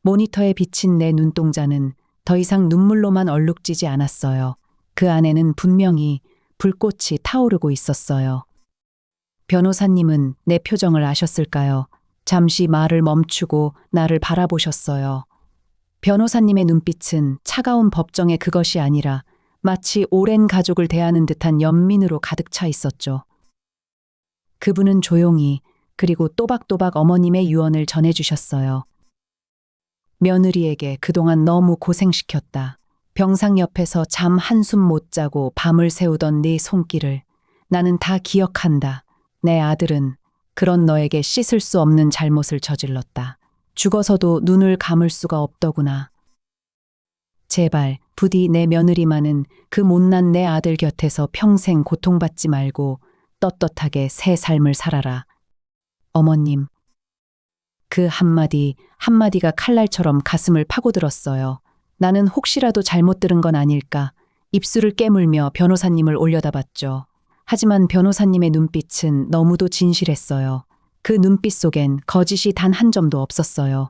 모니터에 비친 내 눈동자는 더 이상 눈물로만 얼룩지지 않았어요. 그 안에는 분명히 불꽃이 타오르고 있었어요. 변호사님은 내 표정을 아셨을까요? 잠시 말을 멈추고 나를 바라보셨어요. 변호사님의 눈빛은 차가운 법정의 그것이 아니라 마치 오랜 가족을 대하는 듯한 연민으로 가득 차 있었죠. 그분은 조용히 그리고 또박또박 어머님의 유언을 전해주셨어요. 며느리에게 그동안 너무 고생시켰다. 병상 옆에서 잠 한숨 못 자고 밤을 새우던 네 손길을 나는 다 기억한다. 내 아들은 그런 너에게 씻을 수 없는 잘못을 저질렀다. 죽어서도 눈을 감을 수가 없더구나. 제발 부디 내 며느리만은 그 못난 내 아들 곁에서 평생 고통받지 말고 떳떳하게 새 삶을 살아라. 어머님. 그 한마디 한마디가 칼날처럼 가슴을 파고들었어요. 나는 혹시라도 잘못 들은 건 아닐까 입술을 깨물며 변호사님을 올려다봤죠. 하지만 변호사님의 눈빛은 너무도 진실했어요. 그 눈빛 속엔 거짓이 단 한 점도 없었어요.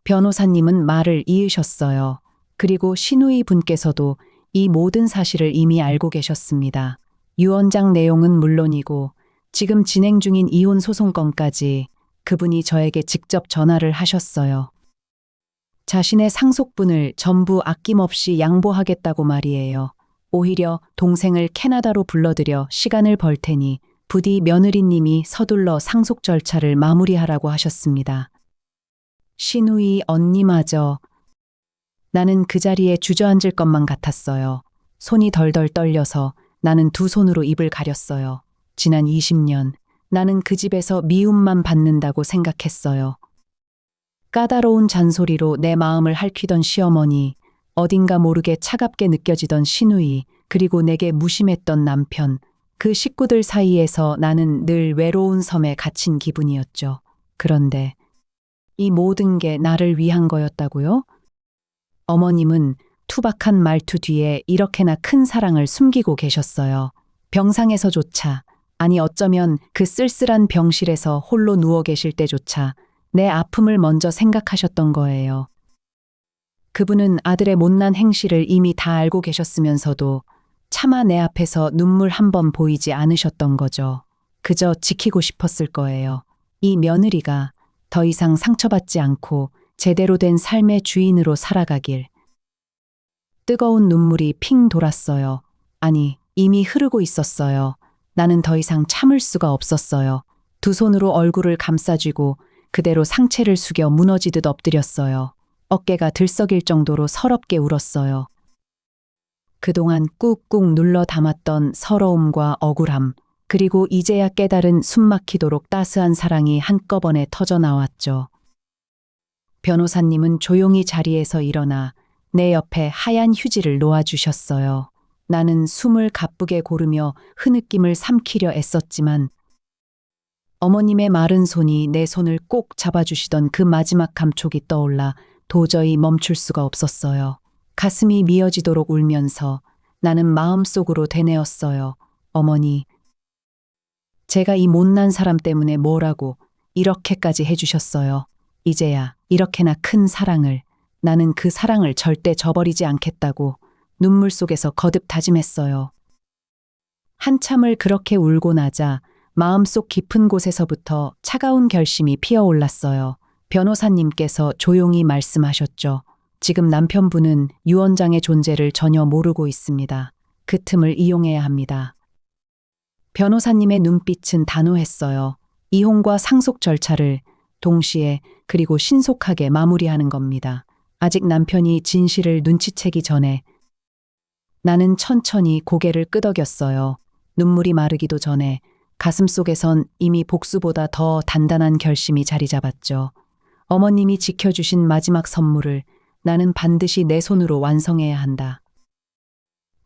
변호사님은 말을 이으셨어요. 그리고 신우이 분께서도 이 모든 사실을 이미 알고 계셨습니다. 유언장 내용은 물론이고 지금 진행 중인 이혼 소송건까지 그분이 저에게 직접 전화를 하셨어요. 자신의 상속분을 전부 아낌없이 양보하겠다고 말이에요. 오히려 동생을 캐나다로 불러들여 시간을 벌 테니 부디 며느리님이 서둘러 상속 절차를 마무리하라고 하셨습니다. 신우이 언니마저. 나는 그 자리에 주저앉을 것만 같았어요. 손이 덜덜 떨려서 나는 두 손으로 입을 가렸어요. 지난 20년 나는 그 집에서 미움만 받는다고 생각했어요. 까다로운 잔소리로 내 마음을 핥히던 시어머니, 어딘가 모르게 차갑게 느껴지던 시누이, 그리고 내게 무심했던 남편, 그 식구들 사이에서 나는 늘 외로운 섬에 갇힌 기분이었죠. 그런데 이 모든 게 나를 위한 거였다고요? 어머님은 투박한 말투 뒤에 이렇게나 큰 사랑을 숨기고 계셨어요. 병상에서조차, 아니 어쩌면 그 쓸쓸한 병실에서 홀로 누워 계실 때조차 내 아픔을 먼저 생각하셨던 거예요. 그분은 아들의 못난 행실을 이미 다 알고 계셨으면서도 차마 내 앞에서 눈물 한 번 보이지 않으셨던 거죠. 그저 지키고 싶었을 거예요. 이 며느리가 더 이상 상처받지 않고 제대로 된 삶의 주인으로 살아가길. 뜨거운 눈물이 핑 돌았어요. 아니, 이미 흐르고 있었어요. 나는 더 이상 참을 수가 없었어요. 두 손으로 얼굴을 감싸쥐고 그대로 상체를 숙여 무너지듯 엎드렸어요. 어깨가 들썩일 정도로 서럽게 울었어요. 그동안 꾹꾹 눌러 담았던 서러움과 억울함, 그리고 이제야 깨달은 숨막히도록 따스한 사랑이 한꺼번에 터져 나왔죠. 변호사님은 조용히 자리에서 일어나 내 옆에 하얀 휴지를 놓아주셨어요. 나는 숨을 가쁘게 고르며 흐느낌을 삼키려 애썼지만 어머님의 마른 손이 내 손을 꼭 잡아주시던 그 마지막 감촉이 떠올라 도저히 멈출 수가 없었어요. 가슴이 미어지도록 울면서 나는 마음속으로 되뇌었어요. 어머니, 제가 이 못난 사람 때문에 뭐라고 이렇게까지 해주셨어요. 이제야 이렇게나 큰 사랑을, 나는 그 사랑을 절대 저버리지 않겠다고 눈물 속에서 거듭 다짐했어요. 한참을 그렇게 울고 나자 마음속 깊은 곳에서부터 차가운 결심이 피어올랐어요. 변호사님께서 조용히 말씀하셨죠. 지금 남편분은 유 원장의 존재를 전혀 모르고 있습니다. 그 틈을 이용해야 합니다. 변호사님의 눈빛은 단호했어요. 이혼과 상속 절차를 동시에 그리고 신속하게 마무리하는 겁니다. 아직 남편이 진실을 눈치채기 전에. 나는 천천히 고개를 끄덕였어요. 눈물이 마르기도 전에 가슴속에선 이미 복수보다 더 단단한 결심이 자리 잡았죠. 어머님이 지켜주신 마지막 선물을 나는 반드시 내 손으로 완성해야 한다.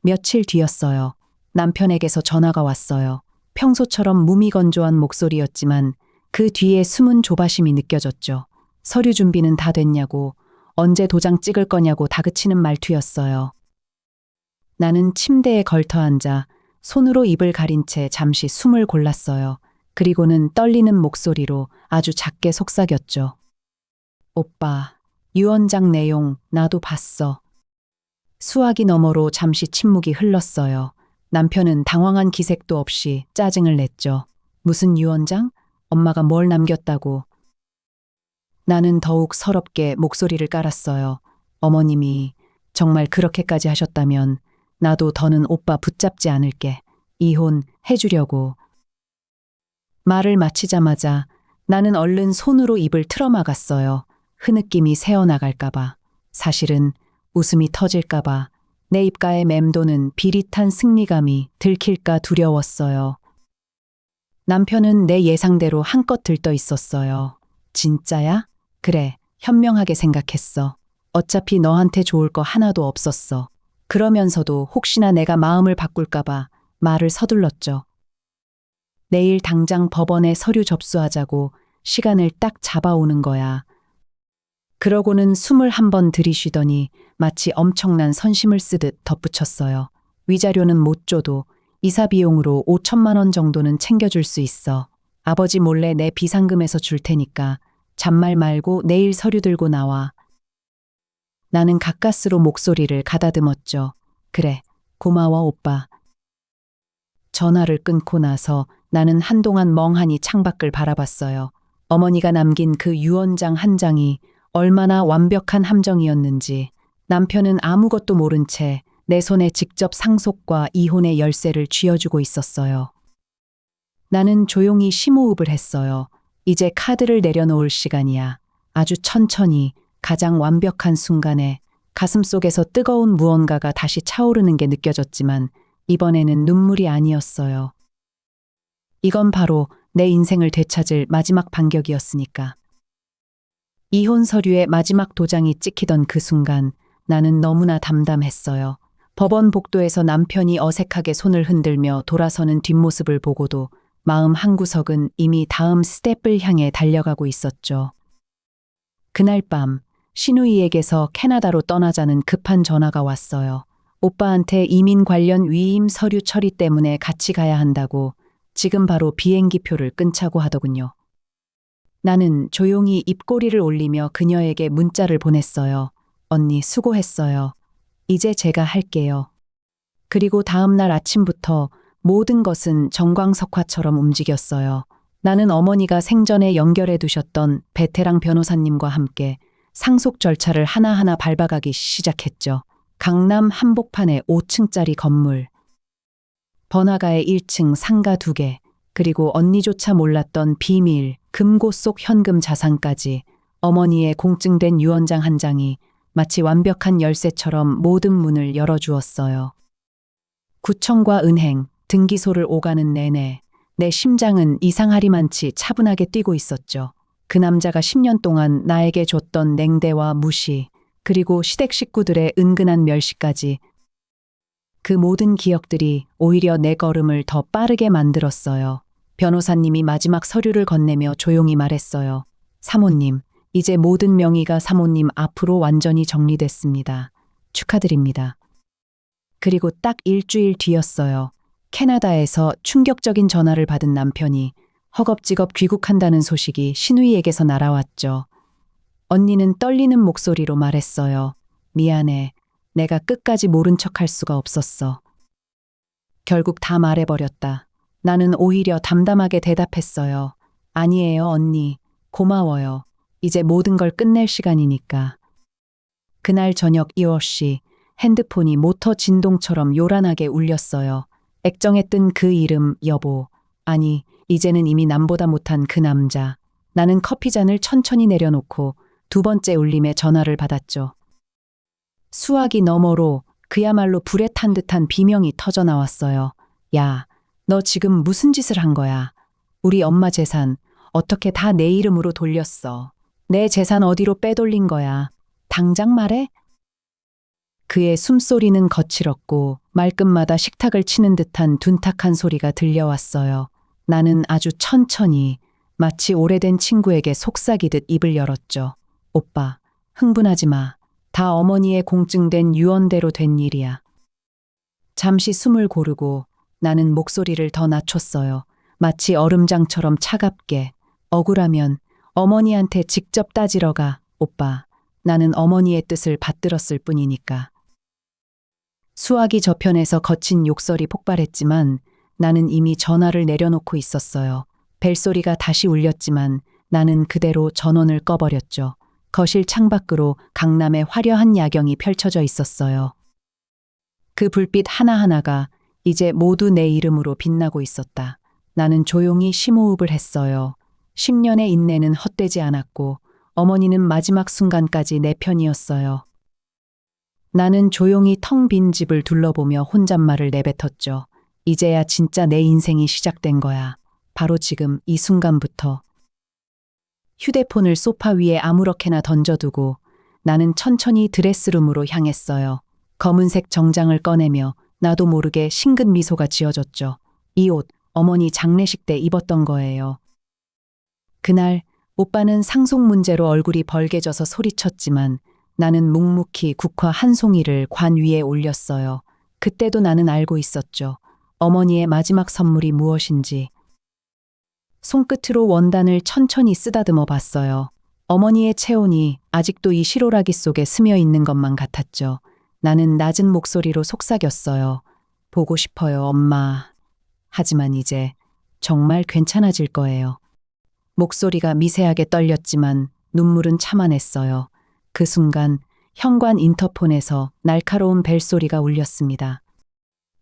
며칠 뒤였어요. 남편에게서 전화가 왔어요. 평소처럼 무미건조한 목소리였지만 그 뒤에 숨은 조바심이 느껴졌죠. 서류 준비는 다 됐냐고, 언제 도장 찍을 거냐고 다그치는 말투였어요. 나는 침대에 걸터 앉아 손으로 입을 가린 채 잠시 숨을 골랐어요. 그리고는 떨리는 목소리로 아주 작게 속삭였죠. 오빠, 유 원장 내용 나도 봤어. 수화기 너머로 잠시 침묵이 흘렀어요. 남편은 당황한 기색도 없이 짜증을 냈죠. 무슨 유 원장? 엄마가 뭘 남겼다고. 나는 더욱 서럽게 목소리를 깔았어요. 어머님이 정말 그렇게까지 하셨다면 나도 더는 오빠 붙잡지 않을게. 이혼 해주려고. 말을 마치자마자 나는 얼른 손으로 입을 틀어막았어요. 흐느낌이 새어나갈까봐. 사실은 웃음이 터질까봐. 내 입가에 맴도는 비릿한 승리감이 들킬까 두려웠어요. 남편은 내 예상대로 한껏 들떠 있었어요. 진짜야? 그래, 현명하게 생각했어. 어차피 너한테 좋을 거 하나도 없었어. 그러면서도 혹시나 내가 마음을 바꿀까봐 말을 서둘렀죠. 내일 당장 법원에 서류 접수하자고 시간을 딱 잡아오는 거야. 그러고는 숨을 한 번 들이쉬더니 마치 엄청난 선심을 쓰듯 덧붙였어요. 위자료는 못 줘도 이사 비용으로 5천만 원 정도는 챙겨줄 수 있어. 아버지 몰래 내 비상금에서 줄 테니까 잔말 말고 내일 서류 들고 나와. 나는 가까스로 목소리를 가다듬었죠. 그래, 고마워 오빠. 전화를 끊고 나서 나는 한동안 멍하니 창밖을 바라봤어요. 어머니가 남긴 그 유언장 한 장이 얼마나 완벽한 함정이었는지. 남편은 아무것도 모른 채 내 손에 직접 상속과 이혼의 열쇠를 쥐어주고 있었어요. 나는 조용히 심호흡을 했어요. 이제 카드를 내려놓을 시간이야. 아주 천천히 가장 완벽한 순간에 가슴속에서 뜨거운 무언가가 다시 차오르는 게 느껴졌지만 이번에는 눈물이 아니었어요. 이건 바로 내 인생을 되찾을 마지막 반격이었으니까. 이혼 서류의 마지막 도장이 찍히던 그 순간 나는 너무나 담담했어요. 법원 복도에서 남편이 어색하게 손을 흔들며 돌아서는 뒷모습을 보고도 마음 한구석은 이미 다음 스텝을 향해 달려가고 있었죠. 그날 밤 신우이에게서 캐나다로 떠나자는 급한 전화가 왔어요. 오빠한테 이민 관련 위임 서류 처리 때문에 같이 가야 한다고 지금 바로 비행기표를 끊자고 하더군요. 나는 조용히 입꼬리를 올리며 그녀에게 문자를 보냈어요. 언니 수고했어요. 이제 제가 할게요. 그리고 다음 날 아침부터 모든 것은 정광석화처럼 움직였어요. 나는 어머니가 생전에 연결해 두셨던 베테랑 변호사님과 함께 상속 절차를 하나하나 밟아가기 시작했죠. 강남 한복판의 5층짜리 건물, 번화가의 1층 상가 2개, 그리고 언니조차 몰랐던 비밀, 금고 속 현금 자산까지 어머니의 공증된 유언장 한 장이 마치 완벽한 열쇠처럼 모든 문을 열어주었어요. 구청과 은행, 등기소를 오가는 내내 내 심장은 이상하리만치 차분하게 뛰고 있었죠. 그 남자가 10년 동안 나에게 줬던 냉대와 무시, 그리고 시댁 식구들의 은근한 멸시까지 그 모든 기억들이 오히려 내 걸음을 더 빠르게 만들었어요. 변호사님이 마지막 서류를 건네며 조용히 말했어요. 사모님, 이제 모든 명의가 사모님 앞으로 완전히 정리됐습니다. 축하드립니다. 그리고 딱 일주일 뒤였어요. 캐나다에서 충격적인 전화를 받은 남편이 허겁지겁 귀국한다는 소식이 신우이에게서 날아왔죠. 언니는 떨리는 목소리로 말했어요. 미안해. 내가 끝까지 모른 척할 수가 없었어. 결국 다 말해버렸다. 나는 오히려 담담하게 대답했어요. 아니에요, 언니. 고마워요. 이제 모든 걸 끝낼 시간이니까. 그날 저녁 2시 핸드폰이 모터 진동처럼 요란하게 울렸어요. 액정에 뜬 그 이름, 여보. 아니, 이제는 이미 남보다 못한 그 남자. 나는 커피잔을 천천히 내려놓고 2번째 울림에 전화를 받았죠. 수화기 너머로 그야말로 불에 탄 듯한 비명이 터져 나왔어요. 야, 너 지금 무슨 짓을 한 거야? 우리 엄마 재산 어떻게 다 내 이름으로 돌렸어? 내 재산 어디로 빼돌린 거야? 당장 말해? 그의 숨소리는 거칠었고 말끝마다 식탁을 치는 듯한 둔탁한 소리가 들려왔어요. 나는 아주 천천히 마치 오래된 친구에게 속삭이듯 입을 열었죠. 오빠, 흥분하지 마. 다 어머니의 공증된 유언대로 된 일이야. 잠시 숨을 고르고 나는 목소리를 더 낮췄어요. 마치 얼음장처럼 차갑게. 억울하면 어머니한테 직접 따지러 가. 오빠, 나는 어머니의 뜻을 받들었을 뿐이니까. 수화기 저편에서 거친 욕설이 폭발했지만 나는 이미 전화를 내려놓고 있었어요. 벨소리가 다시 울렸지만 나는 그대로 전원을 꺼버렸죠. 거실 창밖으로 강남의 화려한 야경이 펼쳐져 있었어요. 그 불빛 하나하나가 이제 모두 내 이름으로 빛나고 있었다. 나는 조용히 심호흡을 했어요. 10년의 인내는 헛되지 않았고 어머니는 마지막 순간까지 내 편이었어요. 나는 조용히 텅 빈 집을 둘러보며 혼잣말을 내뱉었죠. 이제야 진짜 내 인생이 시작된 거야. 바로 지금 이 순간부터. 휴대폰을 소파 위에 아무렇게나 던져두고 나는 천천히 드레스룸으로 향했어요. 검은색 정장을 꺼내며 나도 모르게 싱긋 미소가 지어졌죠. 이 옷 어머니 장례식 때 입었던 거예요. 그날 오빠는 상속 문제로 얼굴이 벌개져서 소리쳤지만 나는 묵묵히 국화 한 송이를 관 위에 올렸어요. 그때도 나는 알고 있었죠. 어머니의 마지막 선물이 무엇인지. 손끝으로 원단을 천천히 쓰다듬어 봤어요. 어머니의 체온이 아직도 이 실오라기 속에 스며 있는 것만 같았죠. 나는 낮은 목소리로 속삭였어요. 보고 싶어요, 엄마. 하지만 이제 정말 괜찮아질 거예요. 목소리가 미세하게 떨렸지만 눈물은 참아냈어요. 그 순간 현관 인터폰에서 날카로운 벨소리가 울렸습니다.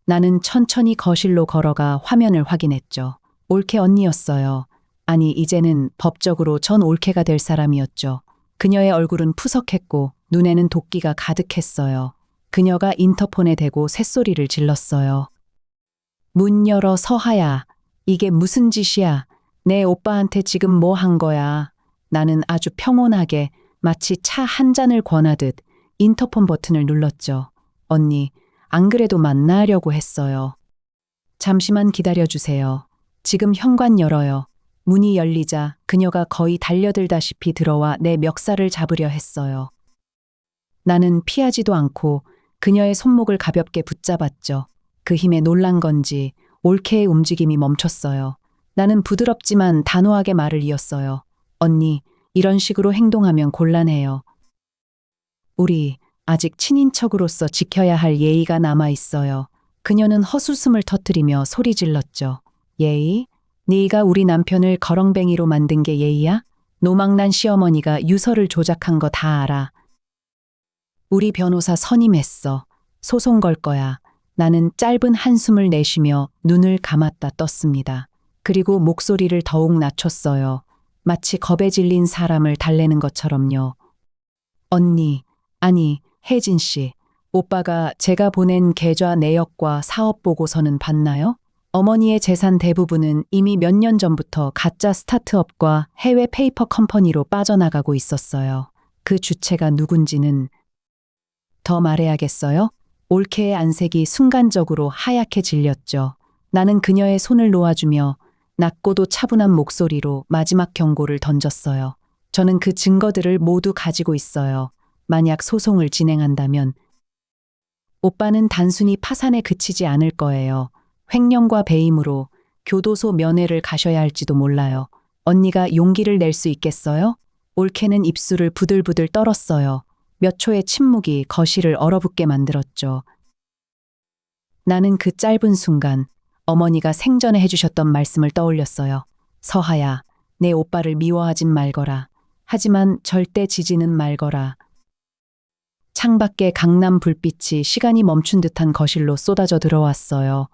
나는 천천히 거실로 걸어가 화면을 확인했죠. 올케 언니였어요. 아니, 이제는 법적으로 전 올케가 될 사람이었죠. 그녀의 얼굴은 푸석했고 눈에는 도끼가 가득했어요. 그녀가 인터폰에 대고 쇳소리를 질렀어요. 문 열어, 서하야. 이게 무슨 짓이야? 내 오빠한테 지금 뭐 한 거야? 나는 아주 평온하게 마치 차 한 잔을 권하듯 인터폰 버튼을 눌렀죠. 언니, 안 그래도 만나려고 했어요. 잠시만 기다려주세요. 지금 현관 열어요. 문이 열리자 그녀가 거의 달려들다시피 들어와 내 멱살을 잡으려 했어요. 나는 피하지도 않고 그녀의 손목을 가볍게 붙잡았죠. 그 힘에 놀란 건지 올케의 움직임이 멈췄어요. 나는 부드럽지만 단호하게 말을 이었어요. 언니, 이런 식으로 행동하면 곤란해요. 우리 아직 친인척으로서 지켜야 할 예의가 남아 있어요. 그녀는 헛웃음을 터뜨리며 소리 질렀죠. 예의? 네가 우리 남편을 거렁뱅이로 만든 게 예의야? 노망난 시어머니가 유서를 조작한 거 다 알아. 우리 변호사 선임했어. 소송 걸 거야. 나는 짧은 한숨을 내쉬며 눈을 감았다 떴습니다. 그리고 목소리를 더욱 낮췄어요. 마치 겁에 질린 사람을 달래는 것처럼요. 언니, 아니, 혜진 씨. 오빠가 제가 보낸 계좌 내역과 사업 보고서는 봤나요? 어머니의 재산 대부분은 이미 몇 년 전부터 가짜 스타트업과 해외 페이퍼 컴퍼니로 빠져나가고 있었어요. 그 주체가 누군지는 더 말해야겠어요? 올케의 안색이 순간적으로 하얗게 질렸죠. 나는 그녀의 손을 놓아주며 낮고도 차분한 목소리로 마지막 경고를 던졌어요. 저는 그 증거들을 모두 가지고 있어요. 만약 소송을 진행한다면 오빠는 단순히 파산에 그치지 않을 거예요. 횡령과 배임으로 교도소 면회를 가셔야 할지도 몰라요. 언니가 용기를 낼 수 있겠어요? 올케는 입술을 부들부들 떨었어요. 몇 초의 침묵이 거실을 얼어붙게 만들었죠. 나는 그 짧은 순간 어머니가 생전에 해주셨던 말씀을 떠올렸어요. 서하야, 내 오빠를 미워하진 말거라. 하지만 절대 지지는 말거라. 창밖에 강남 불빛이 시간이 멈춘 듯한 거실로 쏟아져 들어왔어요.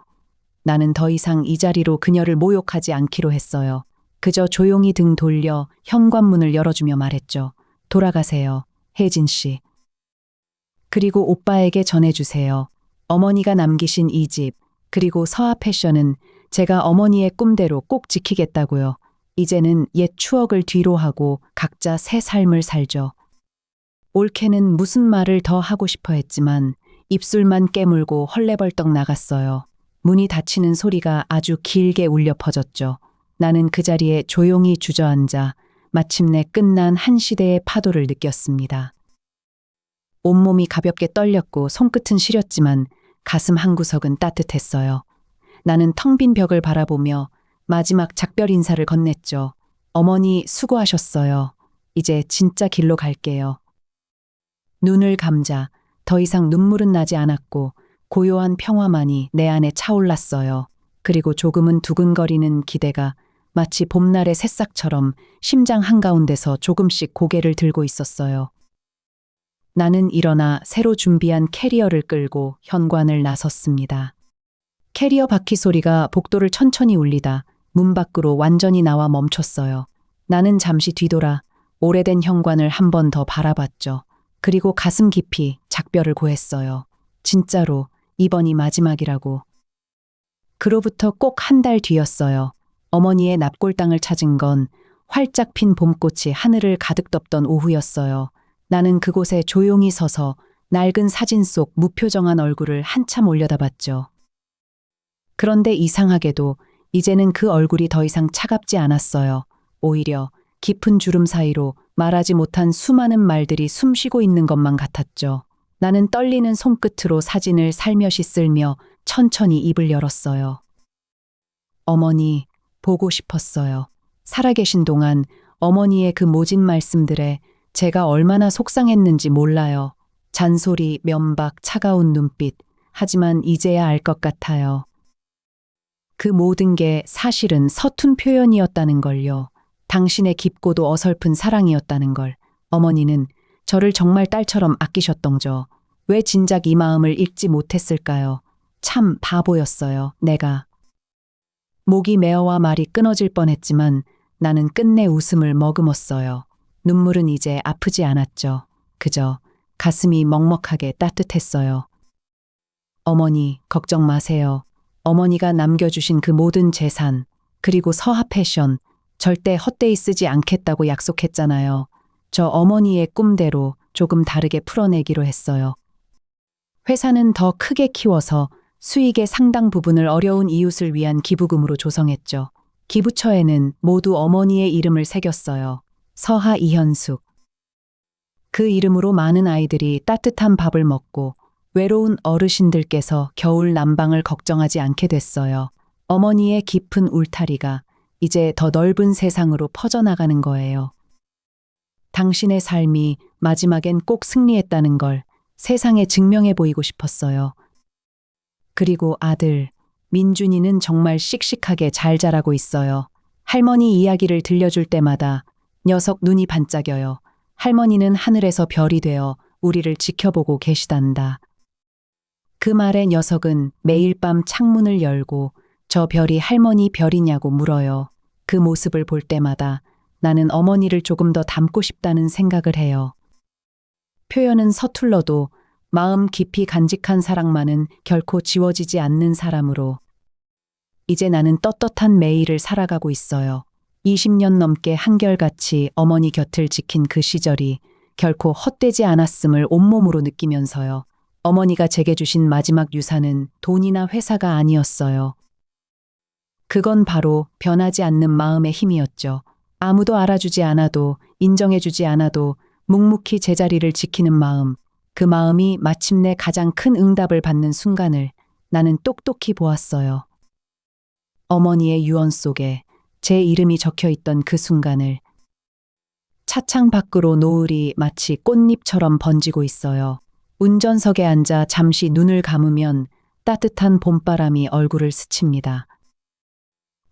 나는 더 이상 이 자리로 그녀를 모욕하지 않기로 했어요. 그저 조용히 등 돌려 현관문을 열어주며 말했죠. 돌아가세요, 혜진 씨. 그리고 오빠에게 전해주세요. 어머니가 남기신 이 집, 그리고 서하 패션은 제가 어머니의 꿈대로 꼭 지키겠다고요. 이제는 옛 추억을 뒤로 하고 각자 새 삶을 살죠. 올케는 무슨 말을 더 하고 싶어 했지만 입술만 깨물고 헐레벌떡 나갔어요. 문이 닫히는 소리가 아주 길게 울려 퍼졌죠. 나는 그 자리에 조용히 주저앉아 마침내 끝난 한 시대의 파도를 느꼈습니다. 온몸이 가볍게 떨렸고 손끝은 시렸지만 가슴 한구석은 따뜻했어요. 나는 텅 빈 벽을 바라보며 마지막 작별 인사를 건넸죠. 어머니 수고하셨어요. 이제 진짜 길로 갈게요. 눈을 감자 더 이상 눈물은 나지 않았고 고요한 평화만이 내 안에 차올랐어요. 그리고 조금은 두근거리는 기대가 마치 봄날의 새싹처럼 심장 한가운데서 조금씩 고개를 들고 있었어요. 나는 일어나 새로 준비한 캐리어를 끌고 현관을 나섰습니다. 캐리어 바퀴 소리가 복도를 천천히 울리다 문 밖으로 완전히 나와 멈췄어요. 나는 잠시 뒤돌아 오래된 현관을 한 번 더 바라봤죠. 그리고 가슴 깊이 작별을 고했어요. 진짜로 이번이 마지막이라고. 그로부터 꼭 한 달 뒤였어요. 어머니의 납골당을 찾은 건 활짝 핀 봄꽃이 하늘을 가득 덮던 오후였어요. 나는 그곳에 조용히 서서 낡은 사진 속 무표정한 얼굴을 한참 올려다봤죠. 그런데 이상하게도 이제는 그 얼굴이 더 이상 차갑지 않았어요. 오히려 깊은 주름 사이로 말하지 못한 수많은 말들이 숨쉬고 있는 것만 같았죠. 나는 떨리는 손끝으로 사진을 살며시 쓸며 천천히 입을 열었어요. 어머니, 보고 싶었어요. 살아계신 동안 어머니의 그 모진 말씀들에 제가 얼마나 속상했는지 몰라요. 잔소리, 면박, 차가운 눈빛. 하지만 이제야 알 것 같아요. 그 모든 게 사실은 서툰 표현이었다는 걸요. 당신의 깊고도 어설픈 사랑이었다는 걸. 어머니는 저를 정말 딸처럼 아끼셨던죠. 왜 진작 이 마음을 읽지 못했을까요? 참 바보였어요, 내가. 목이 메어와 말이 끊어질 뻔했지만 나는 끝내 웃음을 머금었어요. 눈물은 이제 아프지 않았죠. 그저 가슴이 먹먹하게 따뜻했어요. 어머니, 걱정 마세요. 어머니가 남겨주신 그 모든 재산, 그리고 서하 패션, 절대 헛되이 쓰지 않겠다고 약속했잖아요. 저 어머니의 꿈대로 조금 다르게 풀어내기로 했어요. 회사는 더 크게 키워서 수익의 상당 부분을 어려운 이웃을 위한 기부금으로 조성했죠. 기부처에는 모두 어머니의 이름을 새겼어요. 서하 이현숙. 그 이름으로 많은 아이들이 따뜻한 밥을 먹고 외로운 어르신들께서 겨울 난방을 걱정하지 않게 됐어요. 어머니의 깊은 울타리가 이제 더 넓은 세상으로 퍼져나가는 거예요. 당신의 삶이 마지막엔 꼭 승리했다는 걸 세상에 증명해 보이고 싶었어요. 그리고 아들, 민준이는 정말 씩씩하게 잘 자라고 있어요. 할머니 이야기를 들려줄 때마다 녀석 눈이 반짝여요. 할머니는 하늘에서 별이 되어 우리를 지켜보고 계시단다. 그 말에 녀석은 매일 밤 창문을 열고 저 별이 할머니 별이냐고 물어요. 그 모습을 볼 때마다 나는 어머니를 조금 더 닮고 싶다는 생각을 해요. 표현은 서툴러도 마음 깊이 간직한 사랑만은 결코 지워지지 않는 사람으로 이제 나는 떳떳한 매일을 살아가고 있어요. 20년 넘게 한결같이 어머니 곁을 지킨 그 시절이 결코 헛되지 않았음을 온몸으로 느끼면서요. 어머니가 제게 주신 마지막 유산은 돈이나 회사가 아니었어요. 그건 바로 변하지 않는 마음의 힘이었죠. 아무도 알아주지 않아도 인정해주지 않아도 묵묵히 제자리를 지키는 마음. 그 마음이 마침내 가장 큰 응답을 받는 순간을 나는 똑똑히 보았어요. 어머니의 유언 속에 제 이름이 적혀 있던 그 순간을 차창 밖으로 노을이 마치 꽃잎처럼 번지고 있어요. 운전석에 앉아 잠시 눈을 감으면 따뜻한 봄바람이 얼굴을 스칩니다.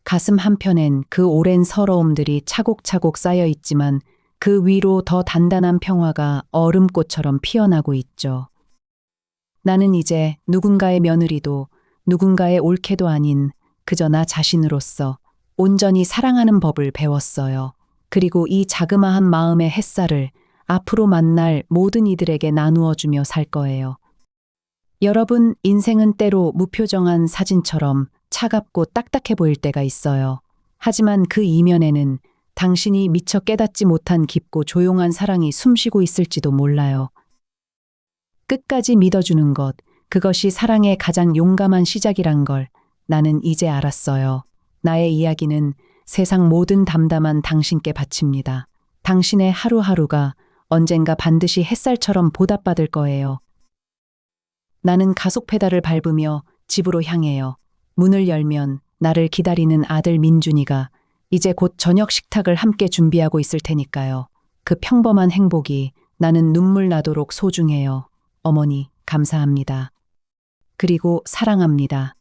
가슴 한편엔 그 오랜 서러움들이 차곡차곡 쌓여 있지만 그 위로 더 단단한 평화가 얼음꽃처럼 피어나고 있죠. 나는 이제 누군가의 며느리도 누군가의 올케도 아닌 그저 나 자신으로서 온전히 사랑하는 법을 배웠어요. 그리고 이 자그마한 마음의 햇살을 앞으로 만날 모든 이들에게 나누어 주며 살 거예요. 여러분, 인생은 때로 무표정한 사진처럼 차갑고 딱딱해 보일 때가 있어요. 하지만 그 이면에는 당신이 미처 깨닫지 못한 깊고 조용한 사랑이 숨쉬고 있을지도 몰라요. 끝까지 믿어주는 것, 그것이 사랑의 가장 용감한 시작이란 걸 나는 이제 알았어요. 나의 이야기는 세상 모든 담담한 당신께 바칩니다. 당신의 하루하루가 언젠가 반드시 햇살처럼 보답받을 거예요. 나는 가속 페달을 밟으며 집으로 향해요. 문을 열면 나를 기다리는 아들 민준이가 이제 곧 저녁 식탁을 함께 준비하고 있을 테니까요. 그 평범한 행복이 나는 눈물 나도록 소중해요. 어머니, 감사합니다. 그리고 사랑합니다.